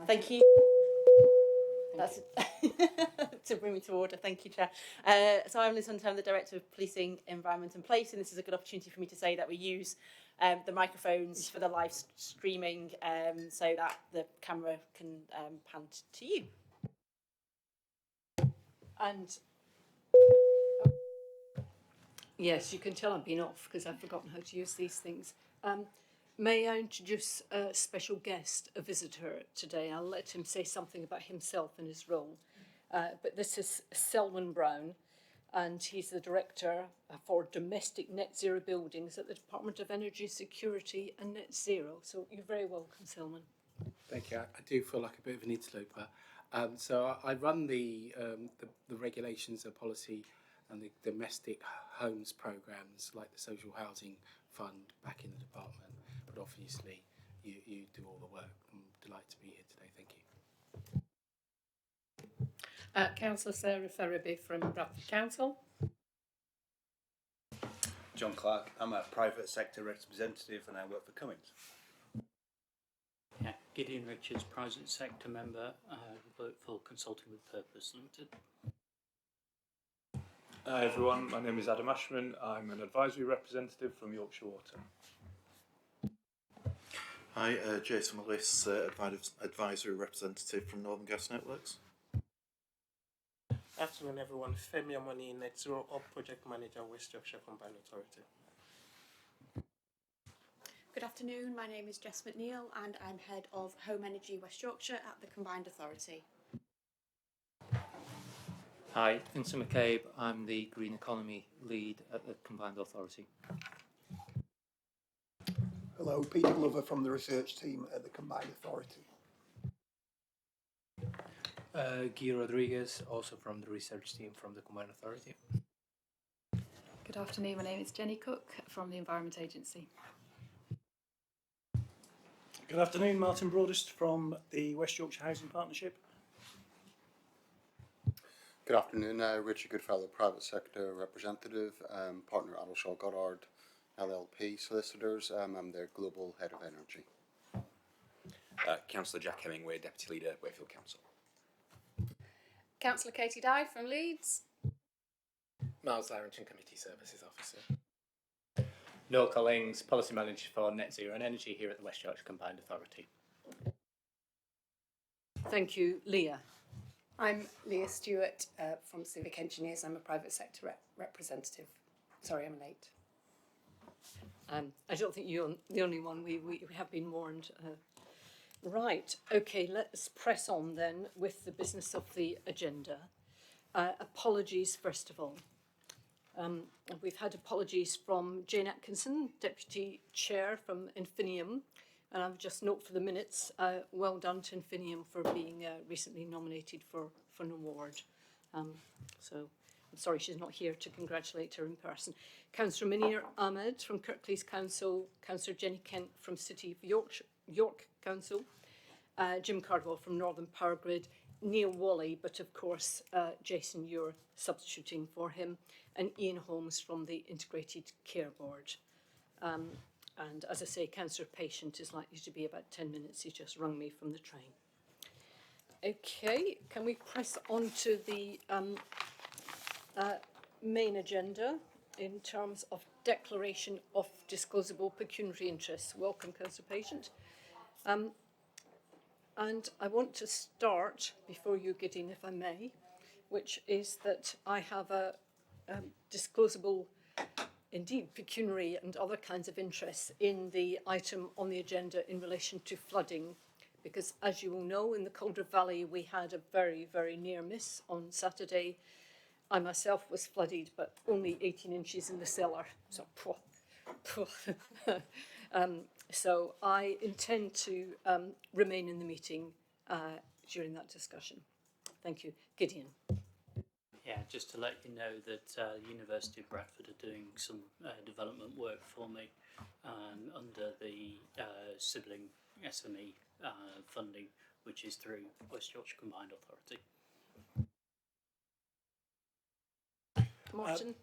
Thank you. That's to bring me to order. Thank you, Chair. So I'm Liz Hunt, I'm the Director of Policing, Environment and Place, and this is a good opportunity for me to say that we use the microphones for the live streaming so that the camera can pan to you. And yes, you can tell I've been off because I've forgotten how to use these things. May I introduce a special guest, a visitor today? I'll let him say something about himself and his role. But this is Selwyn Brown, and he's the Director for Domestic Net Zero Buildings at the Department of Energy Security and Net Zero. So you're very welcome, Selwyn. Thank you. I do feel like a bit of an interloper. So I run the regulations, the policy and the domestic homes programmes like the social housing fund back in the department. But obviously you do all the work. I'm delighted to be here today. Thank you. Councillor Sarah Ferraby from Bradford Council. John Clark, I'm a private sector representative and I work for Cummins. Yeah, Gideon Richards, private sector member, work for Consulting with Purpose Limited. Hi everyone, my name is Adam Ashman. I'm an advisory representative from Yorkshire Water. Hi, Jason Willis, advisory representative from Northern Gas Networks. Afternoon everyone, Femi Amoni, Net Zero Up Project Manager, West Yorkshire Combined Authority. Good afternoon, my name is Jess McNeil and I'm Head of Home Energy West Yorkshire at the Combined Authority. Hi, Vincent McCabe, I'm the Green Economy Lead at the Combined Authority. Hello, Peter Glover from the research team at the Combined Authority. Guy Rodriguez, also from the research team from the Combined Authority. Good afternoon, my name is Jenny Cook from the Environment Agency. Good afternoon, Martin Broadest from the West Yorkshire Housing Partnership. Good afternoon, Richard Goodfellow, private sector representative, partner Adelshaw Goddard LLP solicitors. I'm their global head of energy. Councillor Jack Hemingway, deputy leader, Wakefield Council. Councillor Katie Dye from Leeds. Miles Larrington, committee services officer. Noel Collings, policy manager for Net Zero and Energy here at the West Yorkshire Combined Authority. Thank you, Leah. I'm Leah Stewart from Civic Engineers. I'm a private sector representative. Sorry, I'm late. I don't think you're the only one. We have been warned. Right, okay, let's press on then with the business of the agenda. Apologies, first of all. We've had apologies from Jane Atkinson, Deputy Chair from Infinium, and I've just note for the minutes, well done to Infinium for being recently nominated for an award. So I'm sorry she's not here to congratulate her in person. Councillor Munir Ahmed from Kirklees Council, Councillor Jenny Kent from City of York Council, Jim Cardwell from Northern Power Grid, Neil Wally, but of course, Jason, you're substituting for him, and Ian Holmes from the Integrated Care Board. And as I say, Councillor Patient is likely to be about 10 minutes. He's just rung me from the train. Okay, can we press on to the main agenda in terms of declaration of disclosable pecuniary interests? Welcome, Councillor Patient. And I want to start, before you get in, if I may, which is that I have a disclosable, indeed, pecuniary and other kinds of interests in the item on the agenda in relation to flooding. Because as you will know, in the Calder Valley, we had a very, very near miss on Saturday. I myself was flooded, but only 18 inches in the cellar. So, so I intend to remain in the meeting during that discussion. Thank you. Gideon. Yeah, just to let you know that the University of Bradford are doing some development work for me under the sibling SME funding, which is through West Yorkshire Combined Authority. Martin?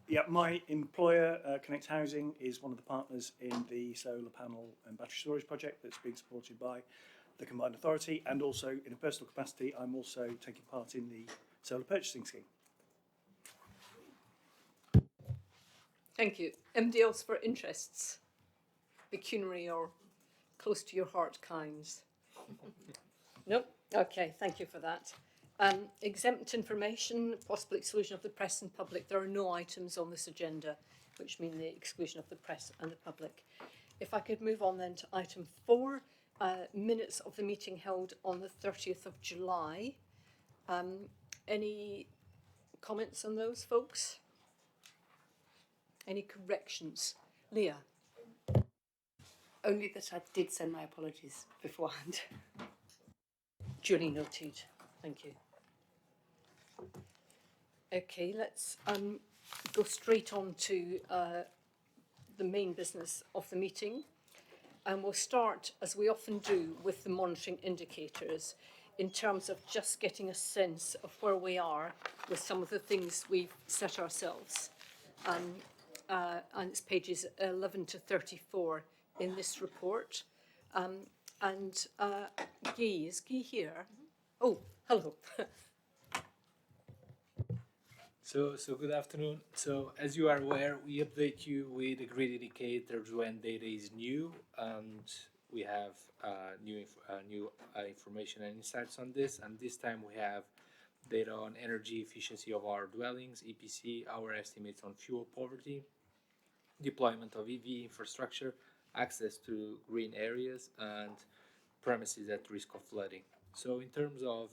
Yeah, my employer, Connect Housing, is one of the partners in the solar panel and battery storage project that's being supported by the Combined Authority, and also in a personal capacity, I'm also taking part in the solar purchasing scheme. Thank you. Anybody else for interests? Pecuniary or close to your heart kinds? Nope. Okay, thank you for that. Exempt information, possible exclusion of the press and public. There are no items on this agenda which mean the exclusion of the press and the public. If I could move on then to item 4, minutes of the meeting held on the 30th of July. Any comments on those, folks? Any corrections? Leah? Only that I did send my apologies beforehand. Duly noted. Thank you. Okay, let's go straight on to the main business of the meeting. And we'll start, as we often do, with the monitoring indicators in terms of just getting a sense of where we are with some of the things we've set ourselves. And it's pages 11 to 34 in this report. Guy, is Guy here? Oh, hello. So good afternoon. So as you are aware, we update you with the grid indicators when data is new, and we have new information and insights on this. And this time we have data on energy efficiency of our dwellings, EPC, our estimates on fuel poverty, deployment of EV infrastructure, access to green areas, and premises at risk of flooding. So in terms of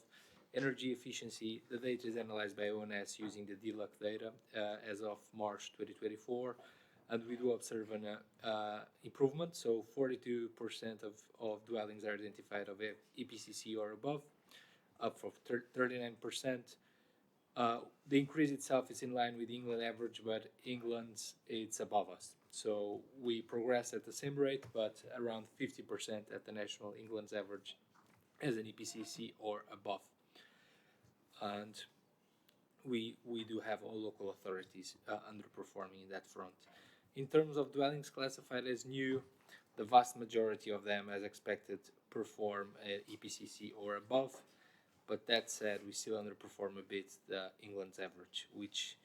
energy efficiency, the data is analyzed by ONS using the DLUC data as of March 2024, and we do observe an improvement. So 42% of dwellings are identified of EPCC or above, up from 39%. The increase itself is in line with England average, but England's it's above us. So we progress at the same rate, but around 50% at the national England's average as an EPCC or above. And we do have all local authorities underperforming in that front. In terms of dwellings classified as new, the vast majority of them, as expected, perform EPCC or above. But that said, we still underperform a bit the England's average, which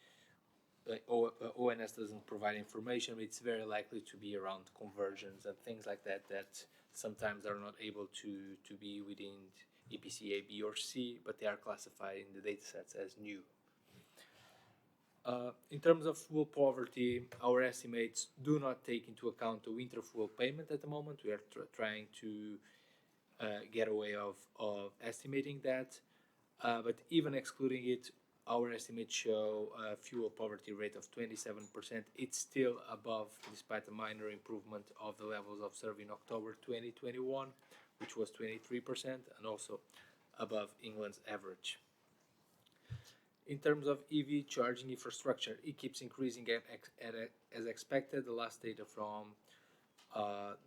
ONS doesn't provide information. It's very likely to be around conversions and things like that sometimes are not able to be within EPC A, B, or C, but they are classified in the datasets as new. In terms of fuel poverty, our estimates do not take into account the winter fuel payment at the moment. We are trying to get away of estimating that. But even excluding it, our estimates show a fuel poverty rate of 27%. It's still above, despite a minor improvement of the levels observed in October 2021, which was 23%, and also above England's average. In terms of EV charging infrastructure, it keeps increasing as expected. The last data from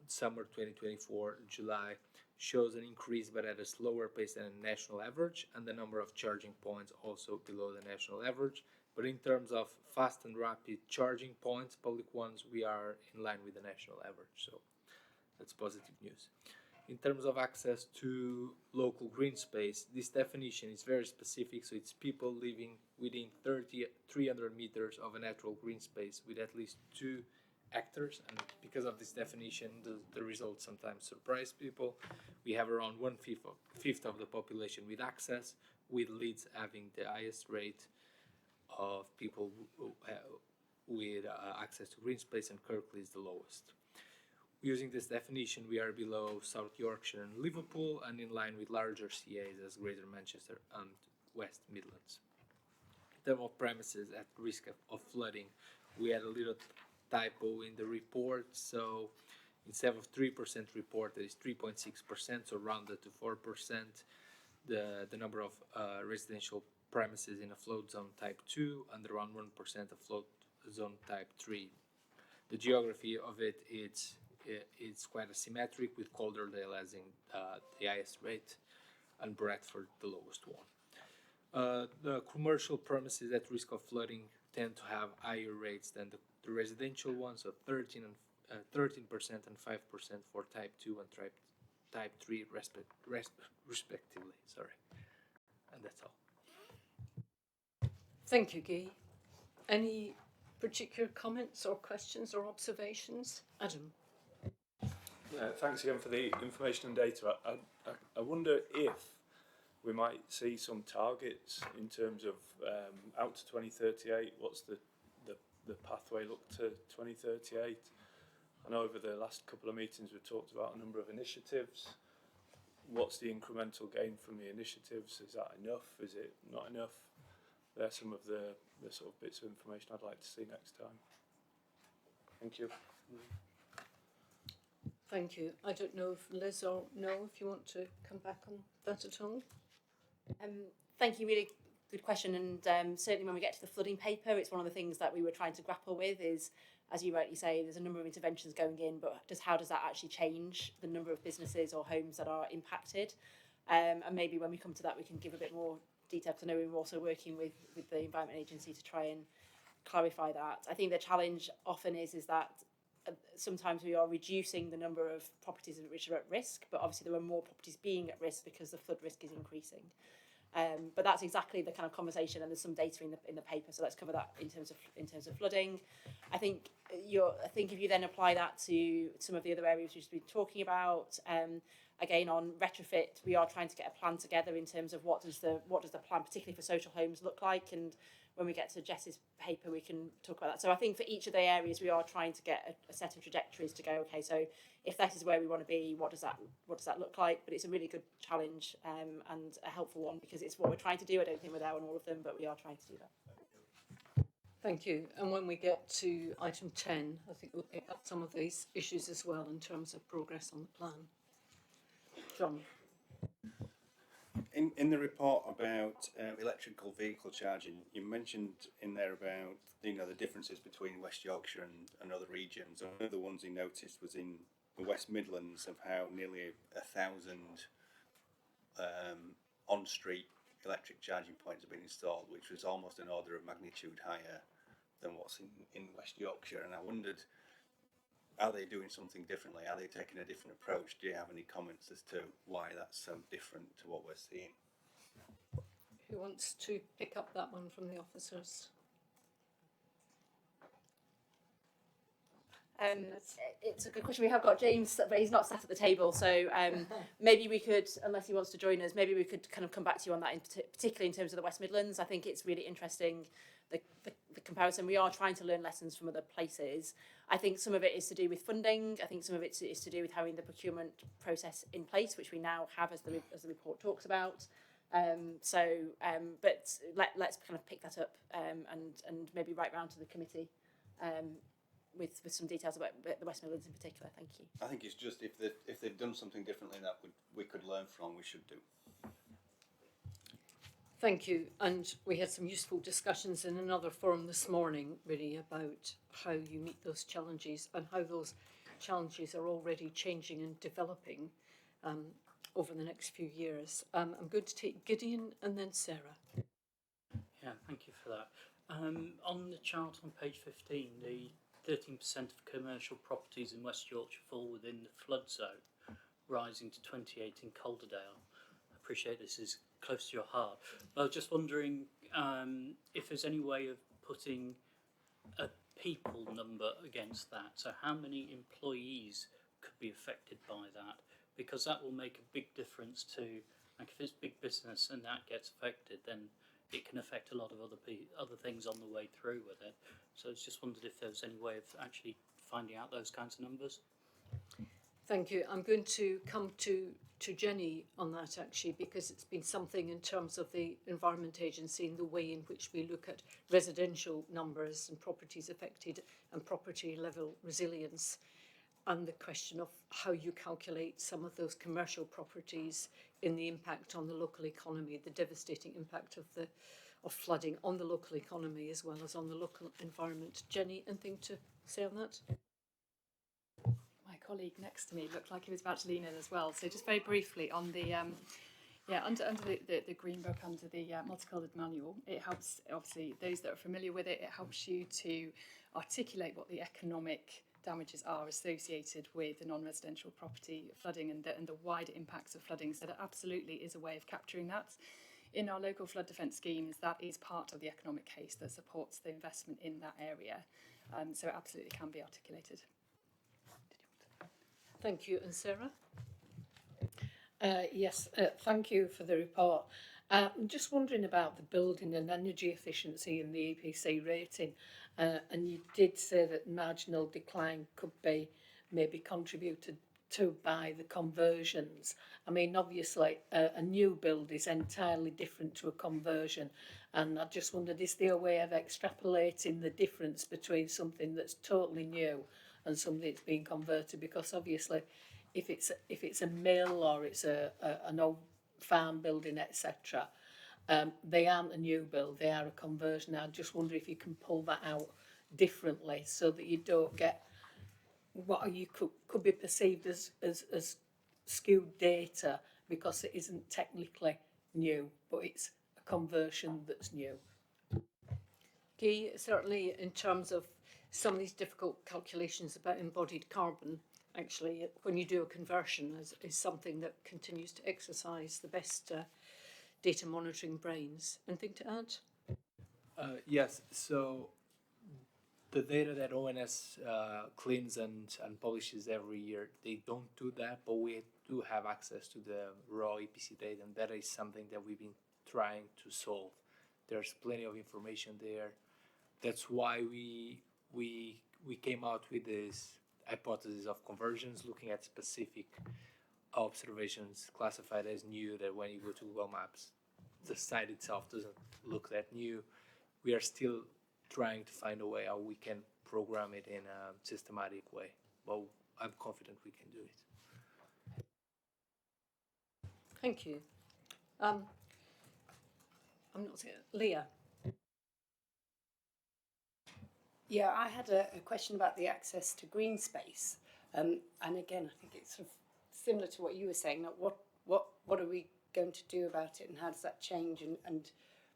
summer 2024, July, shows an increase but at a slower pace than the national average, and the number of charging points also below the national average. But in terms of fast and rapid charging points, public ones, we are in line with the national average, so that's positive news. In terms of access to local green space, this definition is very specific, so it's people living within 300 meters of a natural green space with at least 2 hectares, and because of this definition, the results sometimes surprise people. We have around 1/5 of the population with access, with Leeds having the highest rate of people with access to green space, and Kirkley is the lowest. Using this definition, we are below South Yorkshire and Liverpool, and in line with larger CAs as Greater Manchester and West Midlands. In terms of premises at risk of flooding, we had a little typo in the report, so instead of 3% reported, it's 3.6%, so rounded to 4%. The number of residential premises in a flood zone type 2 and around 1% of flood zone type 3. The geography of it's quite asymmetric, with Calderdale having the highest rate and Bradford the lowest one. The commercial premises at risk of flooding tend to have higher rates than the residential ones, so 13% and 5% for type 2 and Type 3 respectively. Sorry, and that's all. Thank you, Guy. Any particular comments or questions or observations? Adam? Thanks again for the information and data. I wonder if we might see some targets in terms of out to 2038. What's the pathway look to 2038? I know over the last couple of meetings we've talked about a number of initiatives. What's the incremental gain from the initiatives? Is that enough? Is it not enough? They're some of the sort of bits of information I'd like to see next time. Thank you. Thank you. I don't know if Liz or Noel, if you want to come back on that at all. Thank you, really good question. And certainly when we get to the flooding paper, it's one of the things that we were trying to grapple with is, as you rightly say, there's a number of interventions going in, but how does that actually change the number of businesses or homes that are impacted? And maybe when we come to that, we can give a bit more detail, because I know we're also working with the Environment Agency to try and clarify that. I think the challenge often is that sometimes we are reducing the number of properties which are at risk, but obviously there are more properties being at risk because the flood risk is increasing. But that's exactly the kind of conversation, and there's some data in the paper. So let's cover that in terms of flooding. I think if you then apply that to some of the other areas we've been talking about, again on retrofit, we are trying to get a plan together in terms of what does the plan, particularly for social homes, look like. And when we get to Jess's paper, we can talk about that. So I think for each of the areas, we are trying to get a set of trajectories to go, okay, so if that is where we want to be, what does that look like? But it's a really good challenge and a helpful one, because it's what we're trying to do. I don't think we're there on all of them, but we are trying to do that. Thank you. And when we get to item 10, I think we'll pick up some of these issues as well in terms of progress on the plan. John. In the report about electrical vehicle charging, you mentioned in there about the differences between West Yorkshire and other regions. One of the ones you noticed was in the West Midlands, of how nearly 1,000 on-street electric charging points have been installed, which was almost an order of magnitude higher than what's in West Yorkshire. And I wondered, are they doing something differently? Are they taking a different approach? Do you have any comments as to why that's so different to what we're seeing? Who wants to pick up that one from the officers? It's a good question. We have got James, but he's not sat at the table, so maybe we could, unless he wants to join us, maybe we could kind of come back to you on that, particularly in terms of the West Midlands. I think it's really interesting, the comparison. We are trying to learn lessons from other places. I think some of it is to do with funding. I think some of it is to do with having the procurement process in place, which we now have, as the report talks about. But let's kind of pick that up and maybe write round to the committee with some details about the West Midlands in particular. Thank you. I think it's just if they've done something differently that we could learn from, we should do. Thank you. And we had some useful discussions in another forum this morning, really, about how you meet those challenges and how those challenges are already changing and developing over the next few years. I'm going to take Gideon and then Sarah. Yeah, thank you for that. On the chart on page 15, the 13% of commercial properties in West Yorkshire fall within the flood zone, rising to 28 in Calderdale. I appreciate this is close to your heart. I was just wondering if there's any way of putting a people number against that. So how many employees could be affected by that? Because that will make a big difference to, like, if it's big business and that gets affected, then it can affect a lot of other things on the way through with it. So I just wondered if there was any way of actually finding out those kinds of numbers. Thank you. I'm going to come to Jenny on that, actually, because it's been something in terms of the Environment Agency and the way in which we look at residential numbers and properties affected and property level resilience, and the question of how you calculate some of those commercial properties in the impact on the local economy, the devastating impact of flooding on the local economy as well as on the local environment. Jenny, anything to say on that? My colleague next to me looked like he was about to lean in as well. So just very briefly on the under the Green Book, under the multicoloured manual, it helps, obviously, those that are familiar with it, it helps you to articulate what the economic damages are associated with the non-residential property flooding and the wider impacts of flooding. So there absolutely is a way of capturing that. In our local flood defence schemes, that is part of the economic case that supports the investment in that area. So it absolutely can be articulated. Thank you. And Sarah? Yes, thank you for the report. I'm just wondering about the building and energy efficiency in the EPC rating. And you did say that marginal decline could be maybe contributed to by the conversions. I mean, obviously, a new build is entirely different to a conversion. And I just wondered, is there a way of extrapolating the difference between something that's totally new and something that's been converted? Because obviously, if it's a mill or it's an old farm building, etc., they aren't a new build, they are a conversion. I just wonder if you can pull that out differently so that you don't get what you could be perceived as skewed data because it isn't technically new, but it's a conversion that's new. Guy, certainly in terms of some of these difficult calculations about embodied carbon, actually, when you do a conversion, is something that continues to exercise the best data monitoring brains. Anything to add? Yes, so the data that ONS cleans and publishes every year, they don't do that, but we do have access to the raw EPC data, and that is something that we've been trying to solve. There's plenty of information there. That's why we came out with this hypothesis of conversions, looking at specific observations classified as new, that when you go to Google Maps, the site itself doesn't look that new. We are still trying to find a way how we can program it in a systematic way, but I'm confident we can do it. Thank you. I'm not saying Leah. Yeah, I had a question about the access to green space, and again, I think it's sort of similar to what you were saying. That what are we going to do about it, and how does that change? And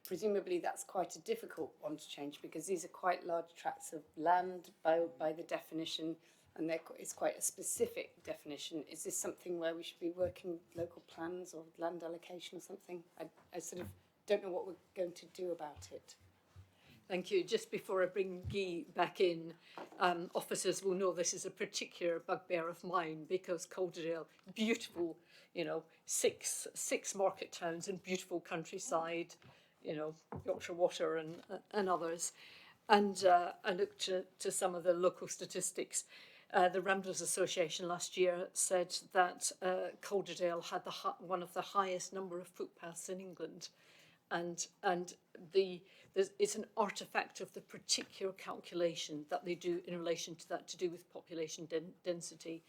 presumably that's quite a difficult one to change because these are quite large tracts of land by the definition, and it's quite a specific definition. Is this something where we should be working local plans or land allocation or something? I sort of don't know what we're going to do about it. Thank you. Just before I bring Guy back in, officers will know this is a particular bugbear of mine because Calderdale, beautiful, six market towns and beautiful countryside, Yorkshire Water and others. And I looked to some of the local statistics. The Ramblers Association last year said that Calderdale had one of the highest number of footpaths in England. And it's an artefact of the particular calculation that they do in relation to that, to do with population density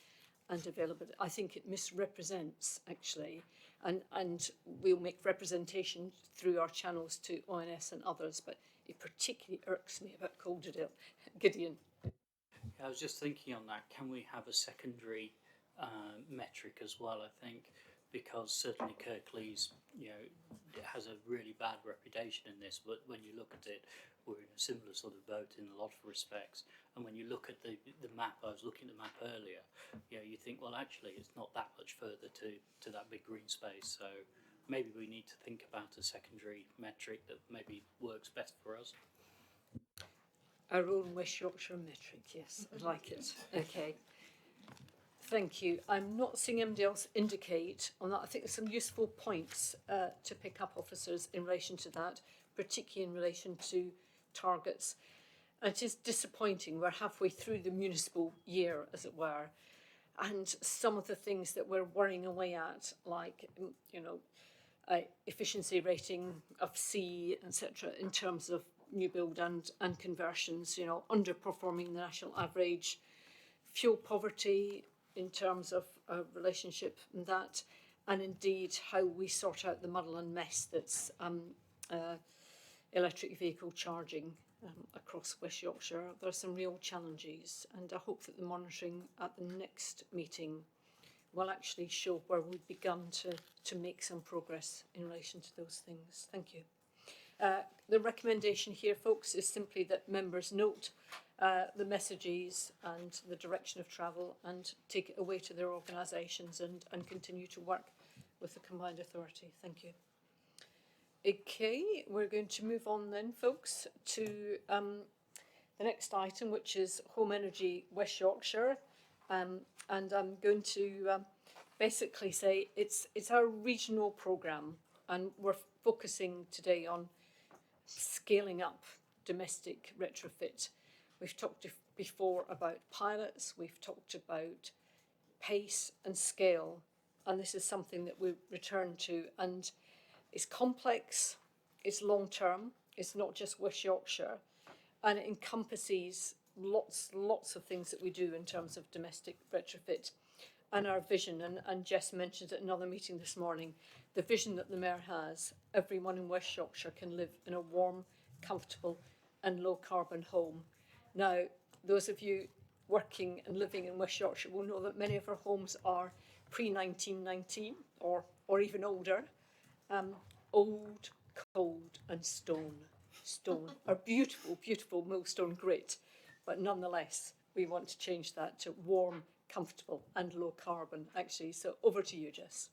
and availability. I think it misrepresents, actually, and we'll make representation through our channels to ONS and others, but it particularly irks me about Calderdale. Gideon. I was just thinking on that, can we have a secondary metric as well, I think, because certainly Kirklees, has a really bad reputation in this, but when you look at it, we're in a similar sort of boat in a lot of respects. And when you look at the map, I was looking at the map earlier, you think, well, actually, it's not that much further to that big green space. So maybe we need to think about a secondary metric that maybe works better for us. Our own West Yorkshire metric, yes, I like it. Okay. Thank you. I'm not seeing anybody else indicate on that. I think there's some useful points to pick up, officers, in relation to that, particularly in relation to targets. And it is disappointing. We're halfway through the municipal year, as it were, and some of the things that we're worrying away at, like, efficiency rating of C, etc., in terms of new build and conversions, underperforming the national average, fuel poverty, in terms of relationship and that, and indeed how we sort out the muddle and mess that's electric vehicle charging across West Yorkshire. There are some real challenges, and I hope that the monitoring at the next meeting will actually show where we've begun to make some progress in relation to those things. Thank you. The recommendation here, folks, is simply that members note the messages and the direction of travel and take it away to their organisations and continue to work with the Combined Authority. Thank you. Okay, we're going to move on then, folks, to the next item, which is Home Energy West Yorkshire. And I'm going to basically say it's our regional programme, and we're focusing today on scaling up domestic retrofit. We've talked before about pilots, we've talked about pace and scale, and this is something that we return to, and it's complex, it's long term, it's not just West Yorkshire, and it encompasses lots of things that we do in terms of domestic retrofit. And our vision, and Jess mentioned at another meeting this morning, the vision that the Mayor has, everyone in West Yorkshire can live in a warm, comfortable and low carbon home. Now, those of you working and living in West Yorkshire will know that many of our homes are pre-1919 or even older. Old, cold and stone are beautiful, beautiful millstone grit, but nonetheless, we want to change that to warm, comfortable and low carbon, actually. So over to you, Jess.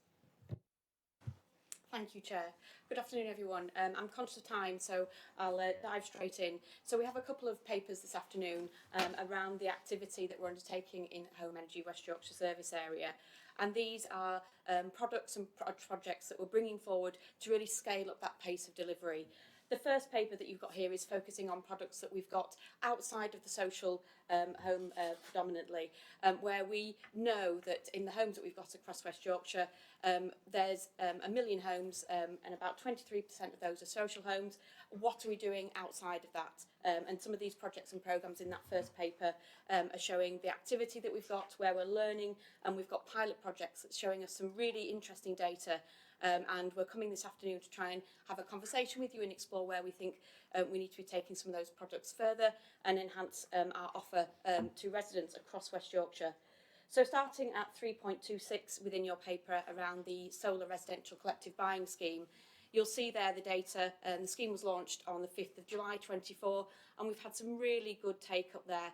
Thank you, Chair. Good afternoon, everyone. I'm conscious of time, so I'll dive straight in. So we have a couple of papers this afternoon around the activity that we're undertaking in Home Energy West Yorkshire service area. And these are products and projects that we're bringing forward to really scale up that pace of delivery. The first paper that you've got here is focusing on products that we've got outside of the social home predominantly, where we know that in the homes that we've got across West Yorkshire, there's 1 million homes and about 23% of those are social homes. What are we doing outside of that? And some of these projects and programmes in that first paper are showing the activity that we've got, where we're learning, and we've got pilot projects that's showing us some really interesting data. And we're coming this afternoon to try and have a conversation with you and explore where we think we need to be taking some of those products further and enhance our offer to residents across West Yorkshire. So starting at 3.26 within your paper around the solar residential collective buying scheme, you'll see there the data. The scheme was launched on the 5th of July 24, and we've had some really good take up there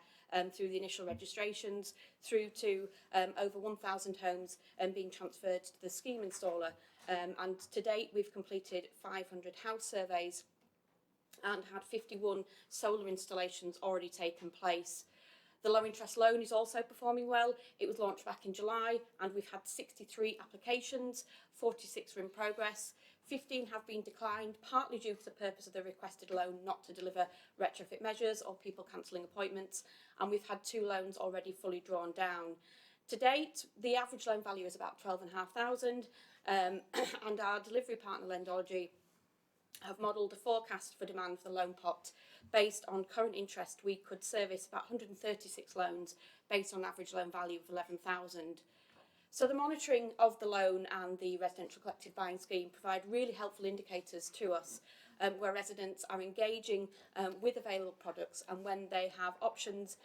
through the initial registrations, through to over 1,000 homes being transferred to the scheme installer. And to date, we've completed 500 house surveys and had 51 solar installations already taken place. The low interest loan is also performing well. It was launched back in July and we've had 63 applications, 46 are in progress. 15 have been declined, partly due to the purpose of the requested loan not to deliver retrofit measures or people cancelling appointments, and we've had 2 loans already fully drawn down. To date, the average loan value is about 12,500, and our delivery partner Lendology have modelled a forecast for demand for the loan pot. Based on current interest, we could service about 136 loans based on an average loan value of 11,000. So the monitoring of the loan and the residential collective buying scheme provide really helpful indicators to us where residents are engaging with available products, and when they have options,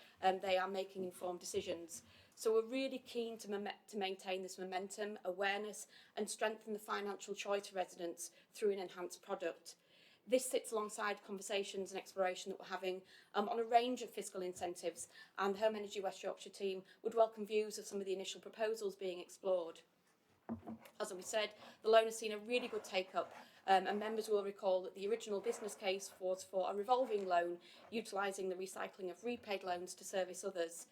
they are making informed decisions. So we're really keen to maintain this momentum, awareness and strengthen the financial choice for residents through an enhanced product. This sits alongside conversations and exploration that we're having on a range of fiscal incentives, and the Home Energy West Yorkshire team would welcome views of some of the initial proposals being explored. As we said, the loan has seen a really good take-up, and members will recall that the original business case was for a revolving loan utilising the recycling of repaid loans to service others.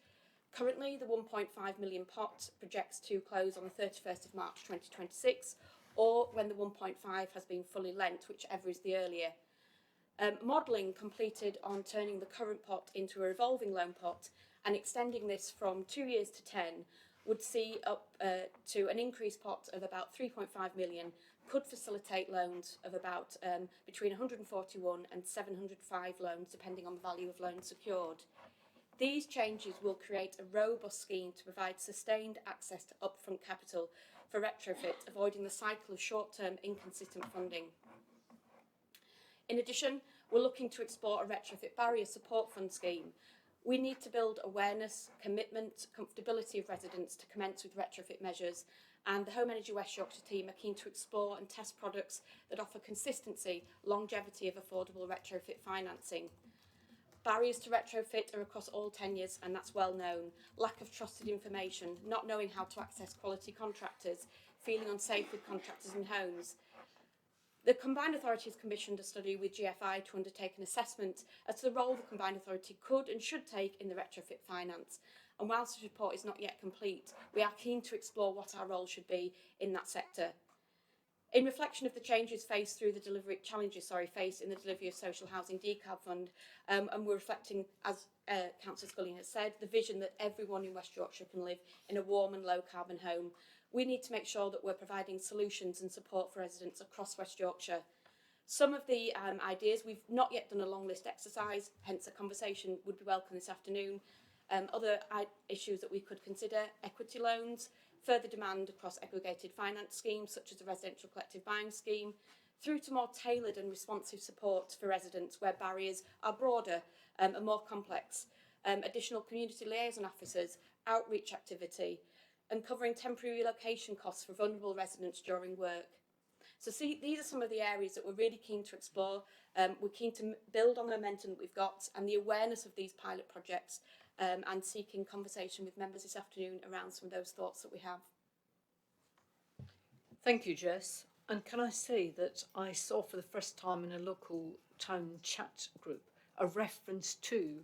Currently, the 1.5 million pot projects to close on the 31st of March 2026, or when the 1.5 has been fully lent, whichever is the earlier. Modelling completed on turning the current pot into a revolving loan pot and extending this from 2 years to 10 would see up to an increased pot of about 3.5 million, could facilitate loans of about between 141 and 705 loans, depending on the value of loans secured. These changes will create a robust scheme to provide sustained access to upfront capital for retrofit, avoiding the cycle of short-term inconsistent funding. In addition, we're looking to explore a retrofit barrier support fund scheme. We need to build awareness, commitment, comfortability of residents to commence with retrofit measures, and the Home Energy West Yorkshire team are keen to explore and test products that offer consistency, longevity of affordable retrofit financing. Barriers to retrofit are across all tenures, and that's well known. Lack of trusted information, not knowing how to access quality contractors, feeling unsafe with contractors and homes. The Combined Authority has commissioned a study with GFI to undertake an assessment as to the role the Combined Authority could and should take in the retrofit finance. And whilst the report is not yet complete, we are keen to explore what our role should be in that sector. In reflection of the changes faced through the faced in the delivery of Social Housing Decarb Fund, and we're reflecting, as Councillor Scully has said, the vision that everyone in West Yorkshire can live in a warm and low carbon home. We need to make sure that we're providing solutions and support for residents across West Yorkshire. Some of the ideas, we've not yet done a long list exercise, hence a conversation would be welcome this afternoon. Other issues that we could consider, equity loans, further demand across aggregated finance schemes such as the residential collective buying scheme, through to more tailored and responsive support for residents where barriers are broader and more complex, additional community liaison officers, outreach activity, and covering temporary relocation costs for vulnerable residents during work. So these are some of the areas that we're really keen to explore. We're keen to build on the momentum that we've got and the awareness of these pilot projects, and seeking conversation with members this afternoon around some of those thoughts that we have. Thank you, Jess. And can I say that I saw for the first time in a local town chat group a reference to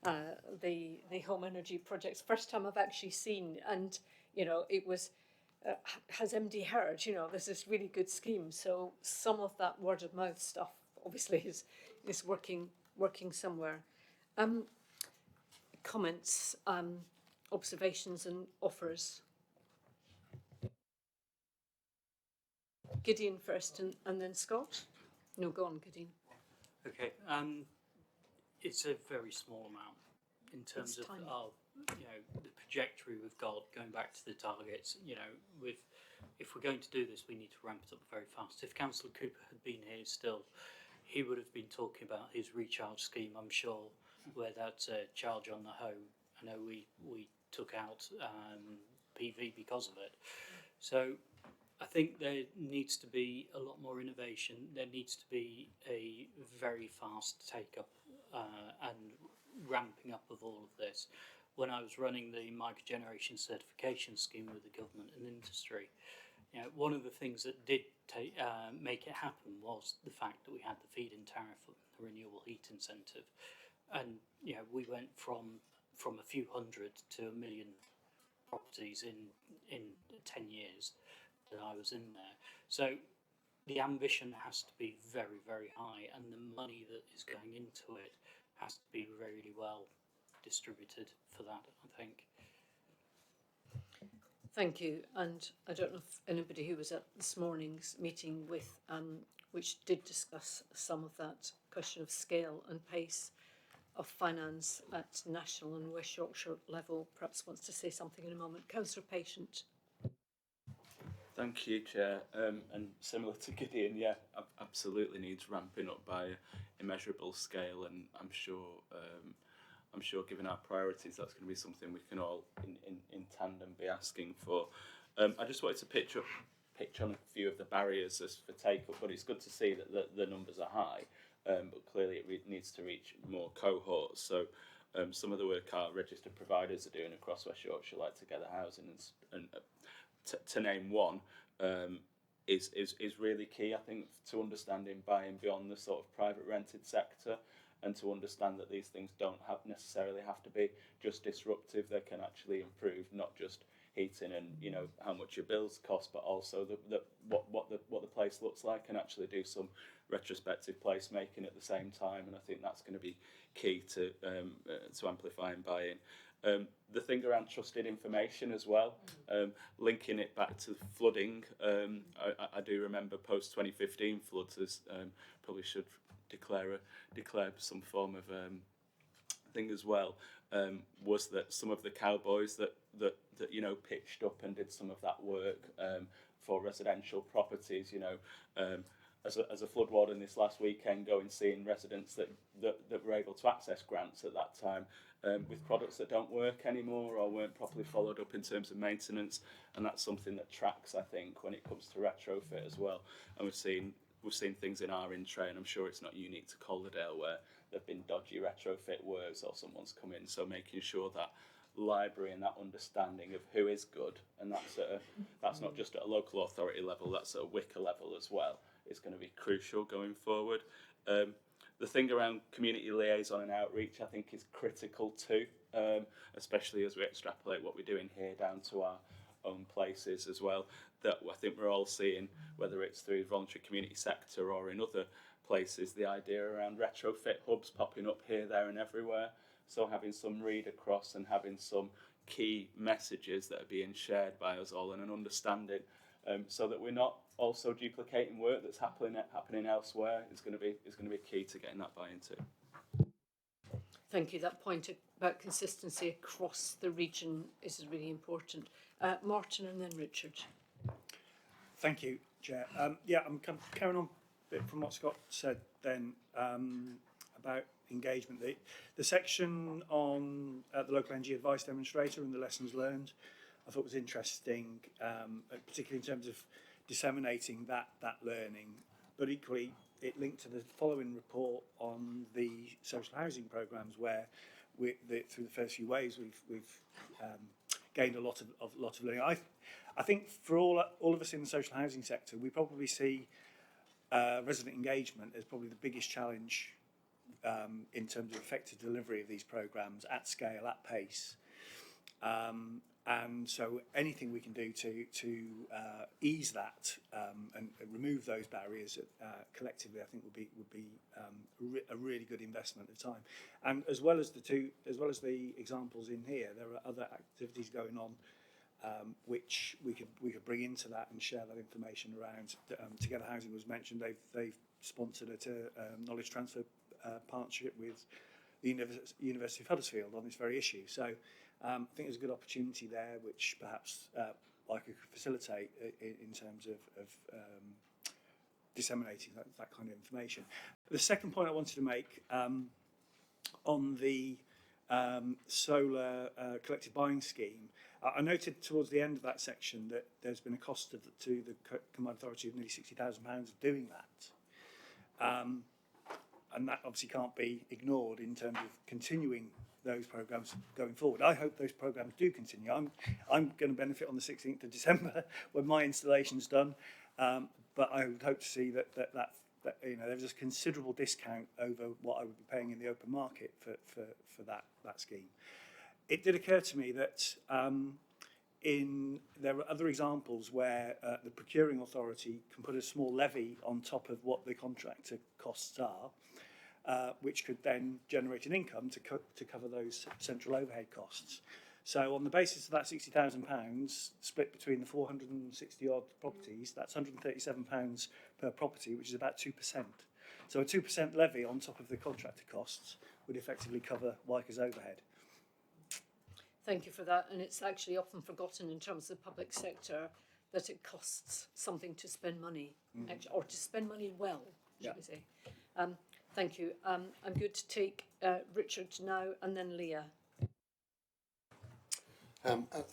the home energy projects. First time I've actually seen, and you know, it was has MD heard? You know, there's this really good scheme. So some of that word of mouth stuff obviously is working somewhere. Comments, observations, and offers. Gideon first, and then Scott. No, go on, Gideon. Okay. It's a very small amount in terms of you know, the trajectory we've got going back to the targets. You know, if we're going to do this, we need to ramp it up very fast. If Councillor Cooper had been here still, he would have been talking about his recharge scheme, I'm sure, where that charge on the home. I know we took out PV because of it. So I think there needs to be a lot more innovation. There needs to be a very fast take-up and ramping up of all of this. When I was running the microgeneration certification scheme with the government and industry, you know, one of the things that did make it happen was the fact that we had the feed-in tariff, the renewable heat incentive, and you know, we went from a few hundred to 1 million properties in 10 years that I was in there. So the ambition has to be very, very high, and the money that is going into it has to be really well distributed for that, I think. Thank you. And I don't know if anybody who was at this morning's meeting with, which did discuss some of that question of scale and pace of finance at national and West Yorkshire level, perhaps wants to say something in a moment. Councillor Patient. Thank you, Chair. And similar to Gideon, yeah, absolutely needs ramping up by a measurable scale, and I'm sure given our priorities, that's going to be something we can all in tandem be asking for. I just wanted to pitch on a few of the barriers as for take-up, but it's good to see that the numbers are high, but clearly it needs to reach more cohorts. So some of the work our registered providers are doing across West Yorkshire, like Together Housing and to name one, is really key, I think, to understanding buying beyond the sort of private rented sector, and to understand that these things don't necessarily have to be just disruptive. They can actually improve not just heating and, you know, how much your bills cost, but also what the place looks like, and actually do some retrospective placemaking at the same time. And I think that's going to be key to amplifying buy-in. The thing around trusted information as well, linking it back to flooding. I do remember post 2015 floods, as probably should declare some form of thing as well. Was that some of the cowboys that you know pitched up and did some of that work for residential properties, you know. As a flood warden this last weekend, going seeing residents that were able to access grants at that time with products that don't work anymore or weren't properly followed up in terms of maintenance, and that's something that tracks, I think, when it comes to retrofit as well. And we've seen we've seen things in our in-tray, and I'm sure it's not unique to Calderdale, where there have been dodgy retrofit works or someone's come in. So making sure that library and that understanding of who is good, and that's not just at a local authority level, that's at a Wicker level as well, is going to be crucial going forward. The thing around community liaison and outreach, I think, is critical too, especially as we extrapolate what we're doing here down to our own places as well. That I think we're all seeing, whether it's through voluntary community sector or in other places, the idea around retrofit hubs popping up here, there and everywhere. So having some read across and having some key messages that are being shared by us all and an understanding, so that we're not also duplicating work that's happening elsewhere is going to be key to getting that buy-in too. Thank you. That point about consistency across the region is really important. Martin and then Richard. Thank you, Chair. Yeah, I'm kind of carrying on a bit from what Scott said then about engagement. The section on the local energy advice demonstrator and the lessons learned, I thought was interesting, particularly in terms of disseminating that learning, but equally it linked to the following report on the social housing programmes, where through the first few waves we've gained a lot of learning. I think for all of us in the social housing sector, we probably see resident engagement as probably the biggest challenge in terms of effective delivery of these programmes at scale, at pace. And so anything we can do to ease that and remove those barriers collectively, I think would be a really good investment of time. And as well as the examples in here, there are other activities going on which we could bring into that and share that information around. Together Housing was mentioned. They've sponsored a knowledge transfer partnership with the University of Huddersfield on this very issue. So I think there's a good opportunity there, which perhaps I could facilitate in terms of disseminating that kind of information. The second point I wanted to make on the solar collective buying scheme, I noted towards the end of that section that there's been a cost to the Combined Authority of nearly £60,000 of doing that. And that obviously can't be ignored in terms of continuing those programmes going forward. I hope those programmes do continue. I'm going to benefit on the 16th of December when my installation's done, but I would hope to see that there's a considerable discount over what I would be paying in the open market for that scheme. It did occur to me that there are other examples where the procuring authority can put a small levy on top of what the contractor costs are, which could then generate an income to cover those central overhead costs. So on the basis of that £60,000 split between the 460 odd properties, that's £137 per property, which is about 2%. So a 2% levy on top of the contractor costs would effectively cover Wyker's overhead. Thank you for that. And it's actually often forgotten in terms of the public sector that it costs something to spend money, or to spend money well, should we say. Thank you. I'm going to take Richard now and then Leah.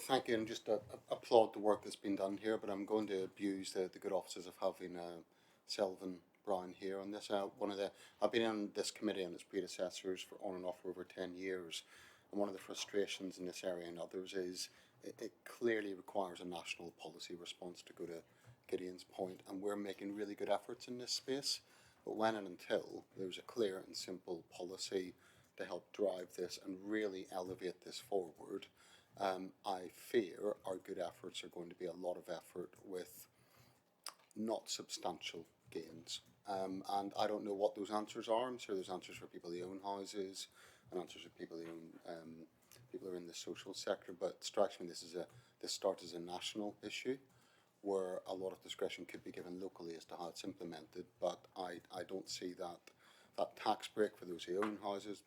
Thank you, and just applaud the work that's been done here, but I'm going to abuse the good offices of having Selvin Brown here on this. I've been on this committee and its predecessors on and off for over 10 years, and one of the frustrations in this area and others is it clearly requires a national policy response, to go to Gideon's point, and we're making really good efforts in this space, but when and until there's a clear and simple policy to help drive this and really elevate this forward, I fear our good efforts are going to be a lot of effort with not substantial gains. And I don't know what those answers are. I'm sure there's answers for people who own houses and answers for people who own, people who are in the social sector, but it strikes me this starts as a national issue where a lot of discretion could be given locally as to how it's implemented, but I don't see that tax break for those who own houses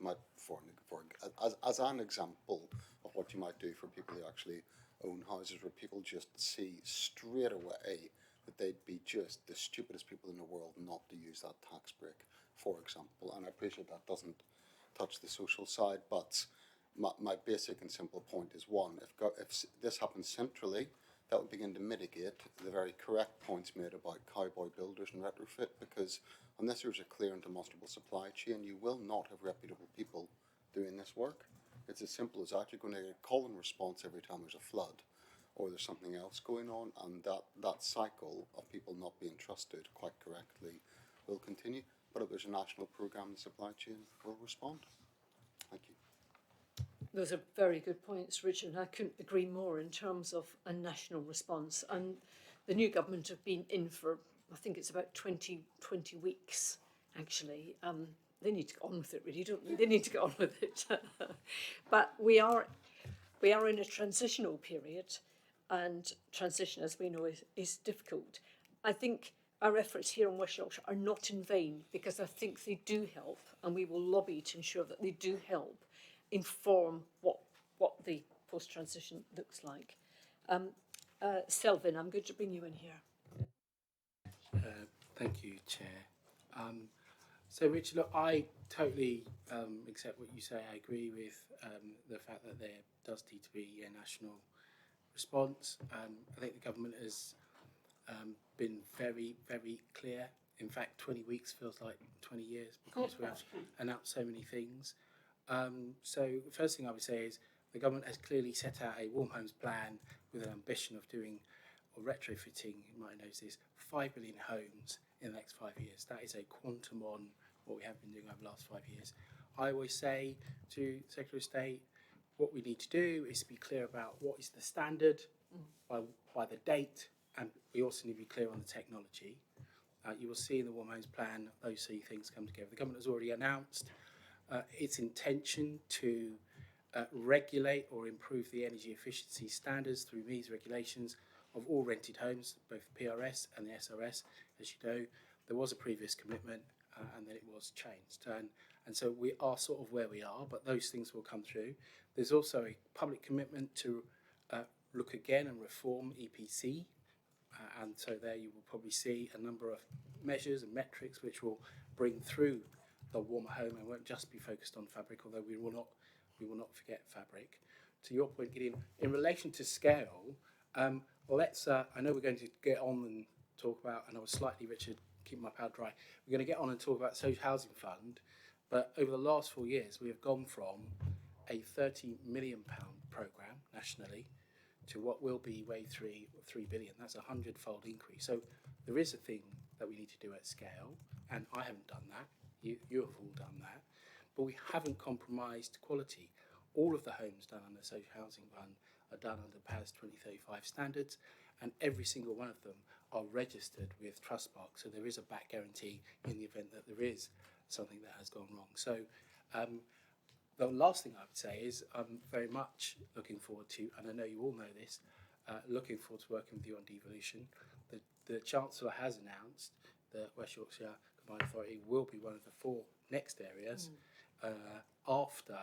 as an example of what you might do for people who actually own houses, where people just see straight away that they'd be just the stupidest people in the world not to use that tax break, for example. And I appreciate that doesn't touch the social side, but my basic and simple point is, one, if this happens centrally, that would begin to mitigate the very correct points made about cowboy builders and retrofit, because unless there's a clear and demonstrable supply chain, you will not have reputable people doing this work. It's as simple as that. You're going to get a call and response every time there's a flood or there's something else going on, and that cycle of people not being trusted quite correctly will continue. But if there's a national programme, the supply chain will respond. Thank you. Those are very good points, Richard, and I couldn't agree more in terms of a national response. And the new government have been in for, I think it's about 20 weeks, actually. They need to get on with it, really, don't they? They need to get on with it. But we are in a transitional period, and transition, as we know, is difficult. I think our efforts here in West Yorkshire are not in vain, because I think they do help, and we will lobby to ensure that they do help inform what the post-transition looks like. Selvin, I'm going to bring you in here. Thank you, Chair. So, Richard, look, I totally accept what you say. I agree with the fact that there does need to be a national response. I think the government has been very, very clear. In fact, 20 weeks feels like 20 years because we have announced so many things. So the first thing I would say is the government has clearly set out a warm homes plan with an ambition of doing or retrofitting, you might know this, 5 million homes in the next 5 years. That is a quantum on what we have been doing over the last 5 years. I always say to Secretary of State, what we need to do is be clear about what is the standard by the date, and we also need to be clear on the technology. You will see in the warm homes plan those three things come together. The government has already announced its intention to regulate or improve the energy efficiency standards through these regulations of all rented homes, both PRS and the SRS. As you know, there was a previous commitment and then it was changed. And so we are sort of where we are, but those things will come through. There's also a public commitment to look again and reform EPC. And so there you will probably see a number of measures and metrics which will bring through the warmer home and won't just be focused on fabric, although we will not forget fabric. To your point, Gideon, in relation to scale, let's. I know we're going to get on and talk about, and I was slightly, Richard, keep my powder dry. We're going to get on and talk about social housing fund, but over the last 4 years, we have gone from a £30 million programme nationally to what will be wave 3 billion. That's a 100-fold increase. So there is a thing that we need to do at scale, and I haven't done that. You have all done that, but we haven't compromised quality. All of the homes done under the social housing fund are done under PAS 2035 standards, and every single one of them are registered with Trustmark, so there is a back guarantee in the event that there is something that has gone wrong. So the last thing I would say is I'm very much looking forward to, and I know you all know this, looking forward to working with you on devolution. The Chancellor has announced that West Yorkshire Combined Authority will be one of the 4 next areas after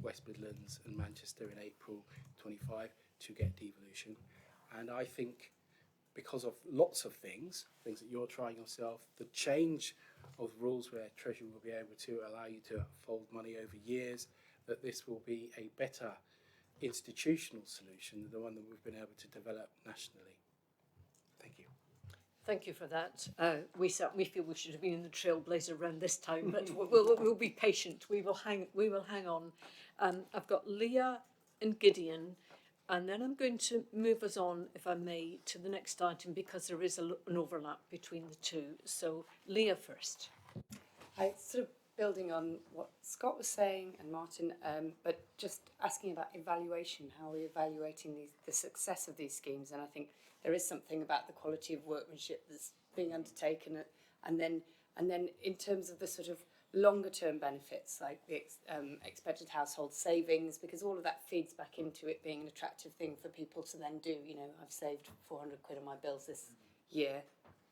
West Midlands and Manchester in April 25 to get devolution. And I think because of lots of things that you're trying yourself, the change of rules where Treasury will be able to allow you to fold money over years, that this will be a better institutional solution than the one that we've been able to develop nationally. Thank you. Thank you for that. We certainly feel we should have been in the trailblazer around this time, but we'll be patient. We will hang on. I've got Leah and Gideon, and then I'm going to move us on, if I may, to the next item because there is an overlap between the two. So Leah first. I sort of building on what Scott was saying and Martin, but just asking about evaluation. How are we evaluating the success of these schemes? And I think there is something about the quality of workmanship that's being undertaken, and then in terms of the sort of longer term benefits, like the expected household savings, because all of that feeds back into it being an attractive thing for people to then do. You know, I've saved 400 quid on my bills this year,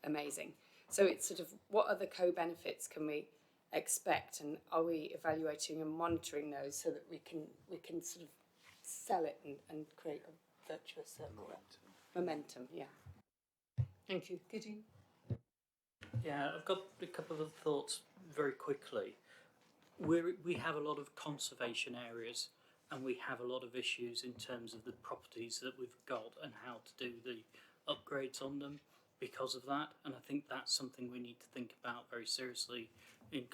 amazing. So it's sort of what other co-benefits can we expect, and are we evaluating and monitoring those so that we can sort of sell it and create a virtuous circle? Momentum, yeah. Thank you. Gideon? Yeah, I've got a couple of thoughts very quickly. We have a lot of conservation areas and we have a lot of issues in terms of the properties that we've got and how to do the upgrades on them because of that. And I think that's something we need to think about very seriously in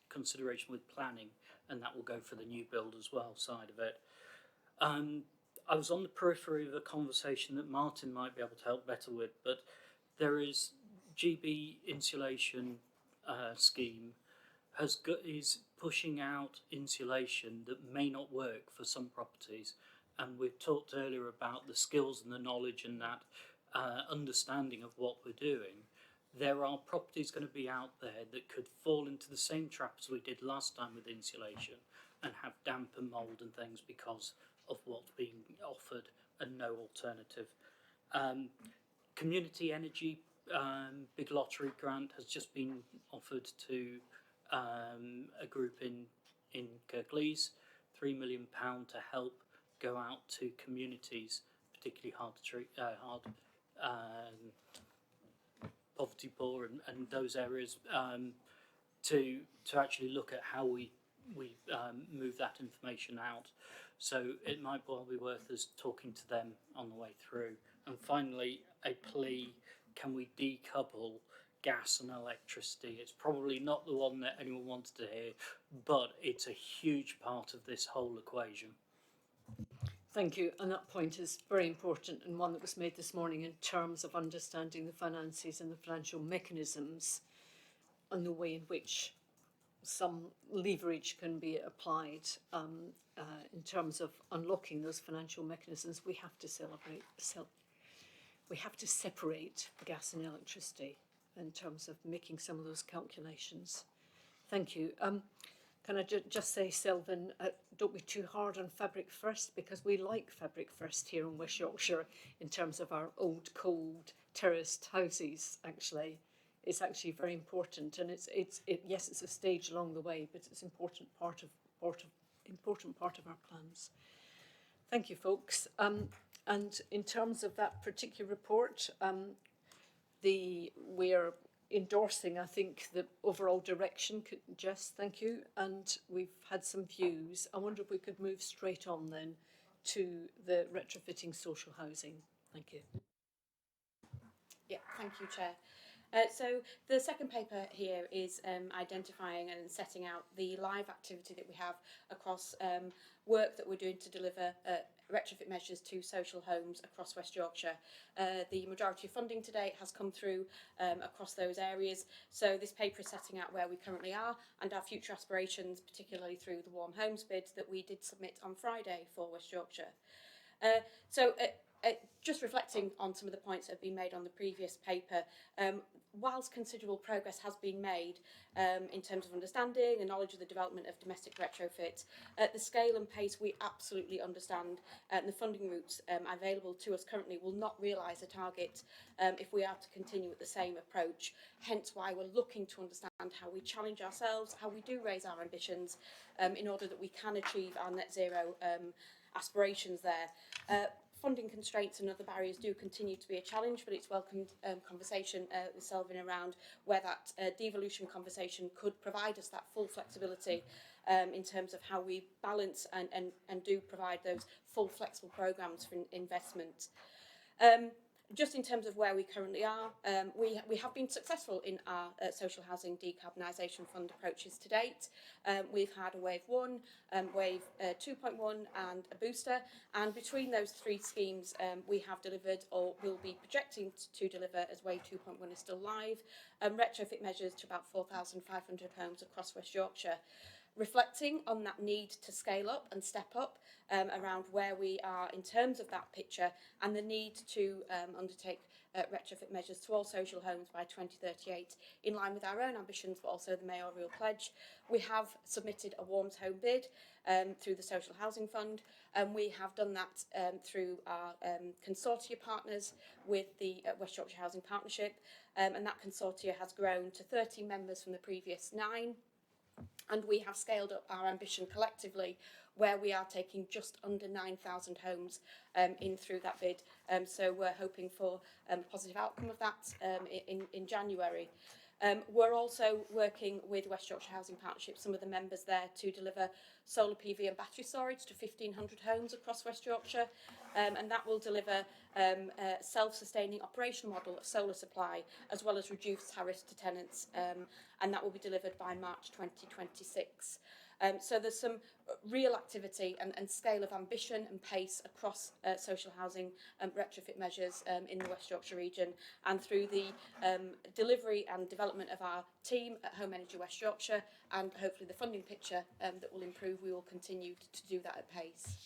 consideration with planning, and that will go for the new build as well side of it. I was on the periphery of a conversation that Martin might be able to help better with, but there is GB insulation scheme is pushing out insulation that may not work for some properties, and we've talked earlier about the skills and the knowledge and that understanding of what we're doing. There are properties going to be out there that could fall into the same trap as we did last time with insulation and have damp and mould and things because of what's being offered and no alternative. Community energy big lottery grant has just been offered to a group in Kirklees, £3 million to help go out to communities, particularly hard to treat, poverty poor and those areas, to actually look at how we move that information out. So it might well be worth us talking to them on the way through. And finally, a plea: can we decouple gas and electricity? It's probably not the one that anyone wants to hear, but it's a huge part of this whole equation. Thank you, and that point is very important and one that was made this morning in terms of understanding the finances and the financial mechanisms and the way in which some leverage can be applied in terms of unlocking those financial mechanisms. We have to separate gas and electricity in terms of making some of those calculations. Thank you. Can I just say, Selvin, don't be too hard on Fabric First, because we like Fabric First here in West Yorkshire in terms of our old, cold, terraced houses, actually. It's actually very important, and yes, it's a stage along the way, but it's an important part of our plans. Thank you, folks. And in terms of that particular report, we're endorsing, I think, the overall direction. Jess, thank you. And we've had some views. I wonder if we could move straight on then to the retrofitting social housing. Thank you. Yeah, thank you, Chair. So the second paper here is identifying and setting out the live activity that we have across work that we're doing to deliver retrofit measures to social homes across West Yorkshire. The majority of funding to date has come through across those areas. So this paper is setting out where we currently are and our future aspirations, particularly through the Warm Homes bid that we did submit on Friday for West Yorkshire. Just reflecting on some of the points that have been made on the previous paper, whilst considerable progress has been made in terms of understanding and knowledge of the development of domestic retrofit, at the scale and pace we absolutely understand, and the funding routes available to us currently will not realise the target if we are to continue with the same approach. Hence why we're looking to understand how we challenge ourselves, how we do raise our ambitions in order that we can achieve our net zero aspirations there. Funding constraints and other barriers do continue to be a challenge, but it's welcomed conversation with Selvin around where that devolution conversation could provide us that full flexibility in terms of how we balance and do provide those full flexible programmes for investment. Just in terms of where we currently are, we have been successful in our social housing decarbonisation fund approaches to date. We've had a wave 1, wave 2.1 and a booster, and between those three schemes we have delivered or will be projecting to deliver, as wave 2.1 is still live, retrofit measures to about 4,500 homes across West Yorkshire. Reflecting on that need to scale up and step up around where we are in terms of that picture and the need to undertake retrofit measures to all social homes by 2038 in line with our own ambitions but also the mayoral pledge. We have submitted a Warms Home bid through the Social Housing Fund, and we have done that through our consortia partners with the West Yorkshire Housing Partnership, and that consortia has grown to 13 members from the previous 9. And we have scaled up our ambition collectively, where we are taking just under 9,000 homes in through that bid. So we're hoping for a positive outcome of that in January. We're also working with West Yorkshire Housing Partnership, some of the members there, to deliver solar PV and battery storage to 1,500 homes across West Yorkshire, and that will deliver a self-sustaining operational model of solar supply, as well as reduced tariffs to tenants, and that will be delivered by March 2026. So there's some real activity and scale of ambition and pace across social housing retrofit measures in the West Yorkshire region, and through the delivery and development of our team at Home Energy West Yorkshire, and hopefully the funding picture that will improve, we will continue to do that at pace.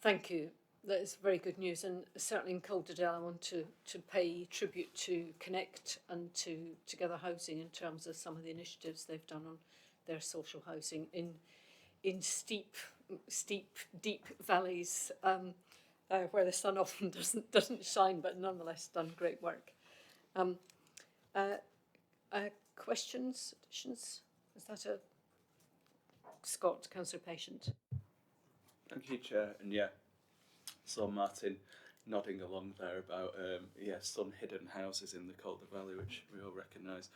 Thank you. That is very good news, and certainly in Calderdale I want to pay tribute to Connect and to Together Housing in terms of some of the initiatives they've done on their social housing in steep, deep valleys where the sun often doesn't shine, but nonetheless done great work. Questions, additions? Is that a Scott, Councillor Patient? Thank you, Chair. And yeah, saw Martin nodding along there about some hidden houses in the Calder Valley, which we all recognise.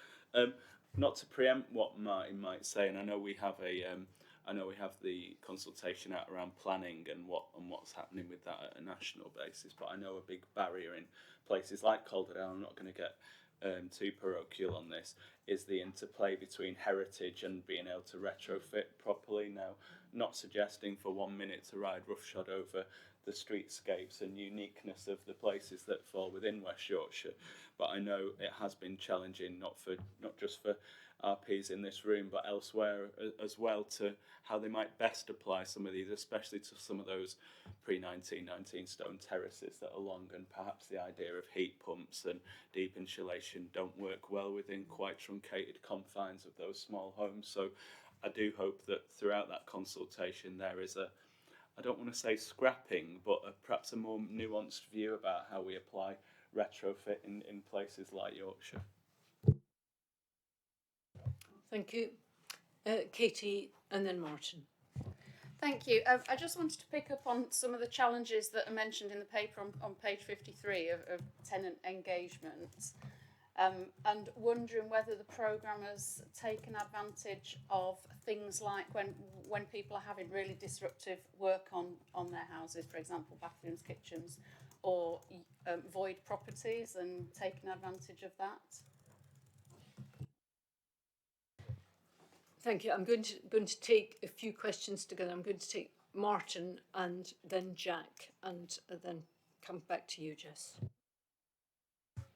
Not to preempt what Martin might say, and I know we have the consultation out around planning and what's happening with that at a national basis. But I know a big barrier in places like Calderdale, I'm not going to get too parochial on this, is the interplay between heritage and being able to retrofit properly. Now, not suggesting for 1 minute to ride roughshod over the streetscapes and uniqueness of the places that fall within West Yorkshire, but I know it has been challenging, not just for RPs in this room, but elsewhere as well, to how they might best apply some of these, especially to some of those pre-1919 stone terraces that are long, and perhaps the idea of heat pumps and deep insulation don't work well within quite truncated confines of those small homes. So I do hope that throughout that consultation there is I don't want to say scrapping, but perhaps a more nuanced view about how we apply retrofit in places like Yorkshire. Thank you. Katie and then Martin. Thank you. I just wanted to pick up on some of the challenges that are mentioned in the paper on page 53 of tenant engagement, and wondering whether the programme has taken advantage of things like when people are having really disruptive work on their houses, for example, bathrooms, kitchens, or void properties, and taken advantage of that. Thank you. I'm going to take a few questions together. I'm going to take Martin and then Jack, and then come back to you, Jess.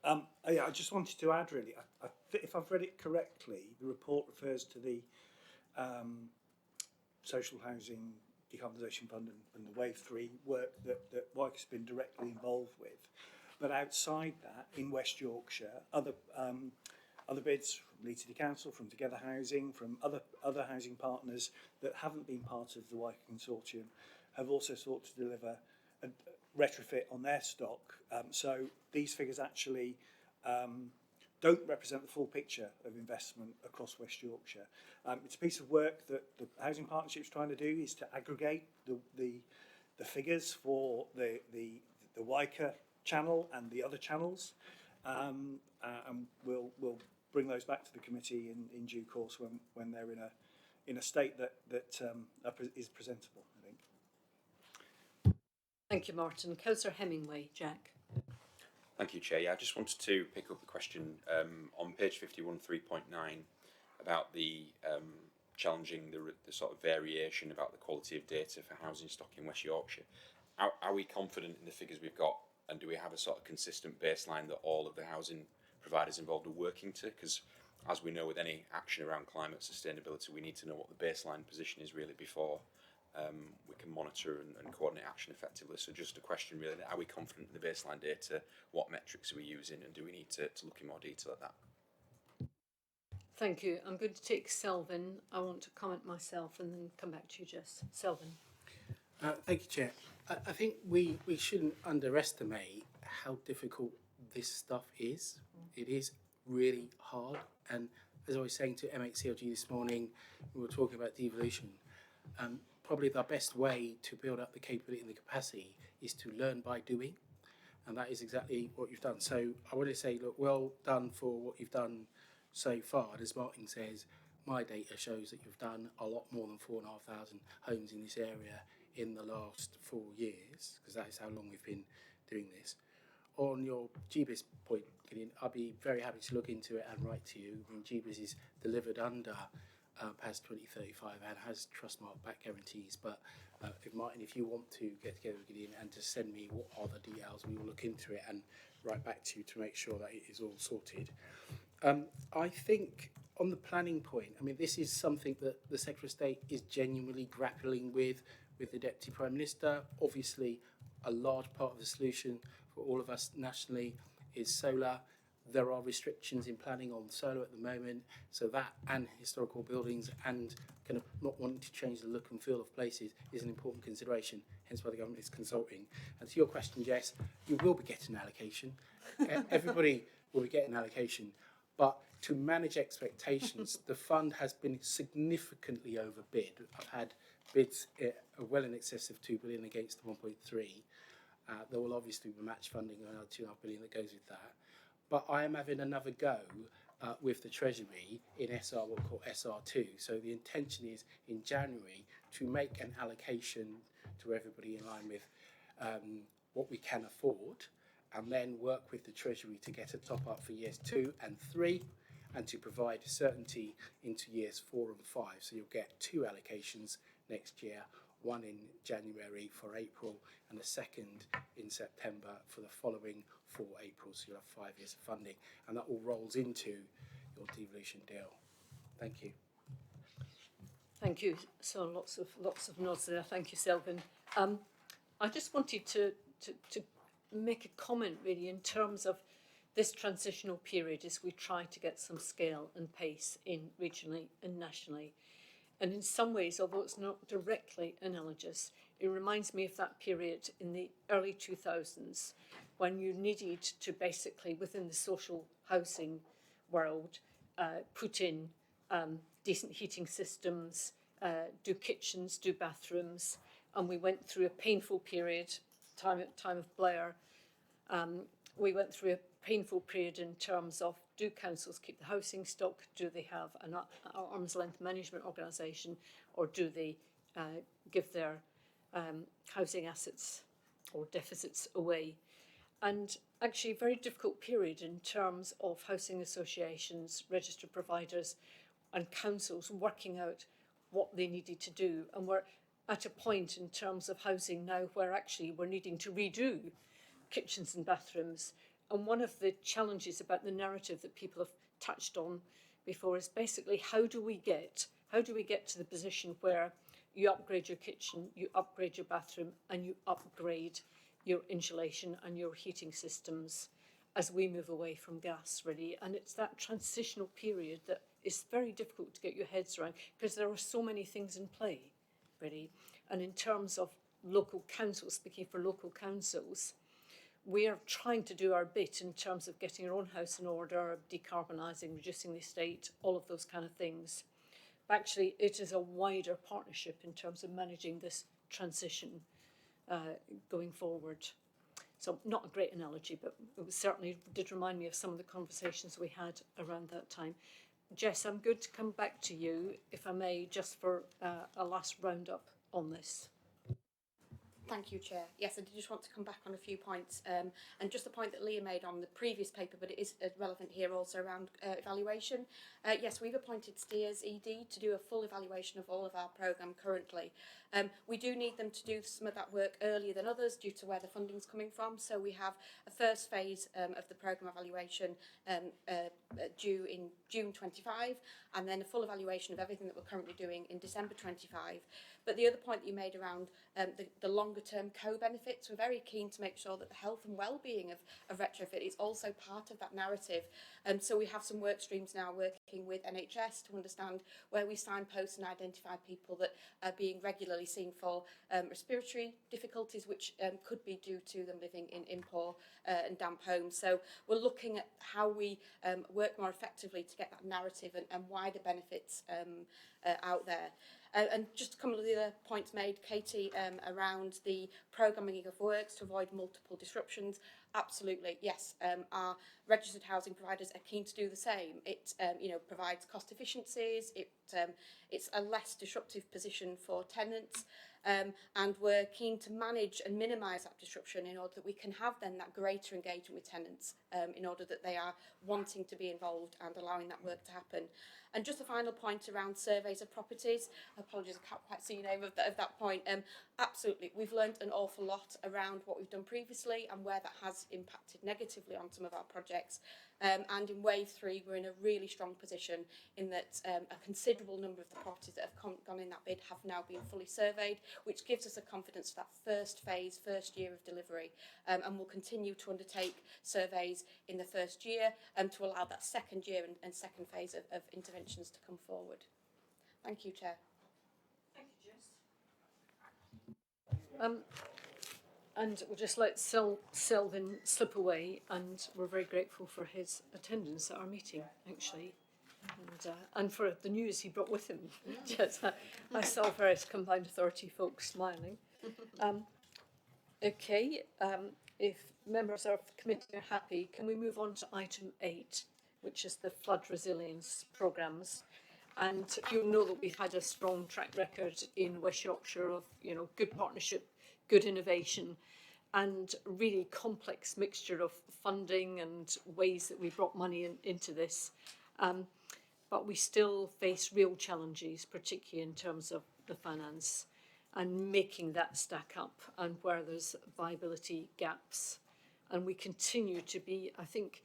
I just wanted to add, really, if I've read it correctly, the report refers to the Social Housing Decarbonisation Fund and the Wave 3 work that WIC has been directly involved with. But outside that, in West Yorkshire, other bids from Leeds City Council, from Together Housing, from other housing partners that haven't been part of the WIC consortium have also sought to deliver a retrofit on their stock. So these figures actually don't represent the full picture of investment across West Yorkshire. It's a piece of work that the Housing Partnership's trying to do, is to aggregate the figures for the WICA channel and the other channels, and we'll bring those back to the committee in due course when they're in a state that is presentable, I think. Thank you, Martin. Councillor Hemingway, Jack. Thank you, Chair. Yeah, I just wanted to pick up the question on page 51, 3.9 about the challenging the sort of variation about the quality of data for housing stock in West Yorkshire. Are we confident in the figures we've got, and do we have a sort of consistent baseline that all of the housing providers involved are working to? Because as we know, with any action around climate sustainability, we need to know what the baseline position is really before we can monitor and coordinate action effectively. So just a question really, are we confident in the baseline data? What metrics are we using, and do we need to look in more detail at that? Thank you. I'm going to take Selvin. I want to comment myself and then come back to you, Jess. Selvin. Thank you, Chair. I think we shouldn't underestimate how difficult this stuff is. It is really hard, and as I was saying to MHCLG this morning, we were talking about devolution. Probably the best way to build up the capability and the capacity is to learn by doing. and that is exactly what you've done. So I want to say, look, well done for what you've done so far. And as Martin says, my data shows that you've done a lot more than 4,500 homes in this area in the last 4 years, because that is how long we've been doing this. On your GBIS point, Gideon, I'd be very happy to look into it and write to you. I mean, GBIS is delivered under PAS 2035 and has Trustmark back guarantees. But if you want to get together with Gideon and just send me what are the details, we will look into it and write back to you to make sure that it is all sorted. I think on the planning point, I mean, this is something that the Secretary of State is genuinely grappling with the Deputy Prime Minister. Obviously, a large part of the solution for all of us nationally is solar. There are restrictions in planning on solar at the moment, so that and historical buildings and kind of not wanting to change the look and feel of places is an important consideration, hence why the government is consulting. And to your question, Jess, you will be getting an allocation. Everybody will be getting an allocation, but to manage expectations, the fund has been significantly overbid. I've had bids well in excess of 2 billion against the 1.3. There will obviously be match funding of another 2.5 billion that goes with that. But I am having another go with the Treasury in SR, what we call SR2. So the intention is in January to make an allocation to everybody in line with what we can afford, and then work with the Treasury to get a top up for years 2 and 3, and to provide certainty into years 4 and 5. So you'll get 2 allocations next year, one in January for April and a second in September for the following 4 Aprils. So you'll have 5 years of funding, and that all rolls into your devolution deal. Thank you. Thank you. So lots of nods there. Thank you, Selvin. I just wanted to make a comment really in terms of this transitional period as we try to get some scale and pace in regionally and nationally. And in some ways, although it's not directly analogous, it reminds me of that period in the early 2000s when you needed to basically, within the social housing world, put in decent heating systems, do kitchens, do bathrooms, and we went through a painful period, time of Blair. We went through a painful period in terms of, do councils keep the housing stock? Do they have an arm's length management organisation, or do they give their housing assets or deficits away? And actually a very difficult period in terms of housing associations, registered providers and councils working out what they needed to do. And we're at a point in terms of housing now where actually we're needing to redo kitchens and bathrooms. And one of the challenges about the narrative that people have touched on before is basically how do we get to the position where you upgrade your kitchen, you upgrade your bathroom, and you upgrade your insulation and your heating systems as we move away from gas, really. And it's that transitional period that is very difficult to get your heads around because there are so many things in play, really. And in terms of local councils, speaking for local councils, we are trying to do our bit in terms of getting our own house in order, decarbonising, reducing the estate, all of those kind of things. But actually, it is a wider partnership in terms of managing this transition going forward. So not a great analogy, but it certainly did remind me of some of the conversations we had around that time. Jess, I'm going to come back to you, if I may, just for a last roundup on this. Thank you, Chair. Yes, I did just want to come back on a few points, and just a point that Leah made on the previous paper, but it is relevant here also around evaluation. Yes, we've appointed Steers ED to do a full evaluation of all of our programme currently. We do need them to do some of that work earlier than others due to where the funding's coming from. So we have a first phase of the programme evaluation due in June 25, and then a full evaluation of everything that we're currently doing in December 25. But the other point that you made around the longer term co-benefits, we're very keen to make sure that the health and well-being of retrofit is also part of that narrative. So we have some work streams now working with NHS to understand where we signpost and identify people that are being regularly seen for respiratory difficulties, which could be due to them living in poor and damp homes. So we're looking at how we work more effectively to get that narrative and wider benefits out there. And just a couple of the other points made, Katie, around the programming of works to avoid multiple disruptions. Absolutely, yes. Our registered housing providers are keen to do the same. It provides cost efficiencies. It's a less disruptive position for tenants, and we're keen to manage and minimise that disruption in order that we can have then that greater engagement with tenants, in order that they are wanting to be involved and allowing that work to happen. And just a final point around surveys of properties. Apologies, I can't quite see your name of that point. Absolutely, we've learned an awful lot around what we've done previously and where that has impacted negatively on some of our projects. And in wave 3, we're in a really strong position in that a considerable number of the properties that have gone in that bid have now been fully surveyed, which gives us a confidence for that first phase, first year of delivery. And we'll continue to undertake surveys in the first year to allow that second year and second phase of interventions to come forward. Thank you, Chair. Thank you, Jess. And we'll just let Selvin slip away, and we're very grateful for his attendance at our meeting, actually, and for the news he brought with him. Yes, I saw various combined authority folks smiling. Okay, if members of the committee are happy, can we move on to item 8, which is the flood resilience programmes? And you'll know that we've had a strong track record in West Yorkshire of, good partnership, good innovation, and really complex mixture of funding and ways that we brought money into this. But we still face real challenges, particularly in terms of the finance and making that stack up, and where there's viability gaps. And we continue to be, I think,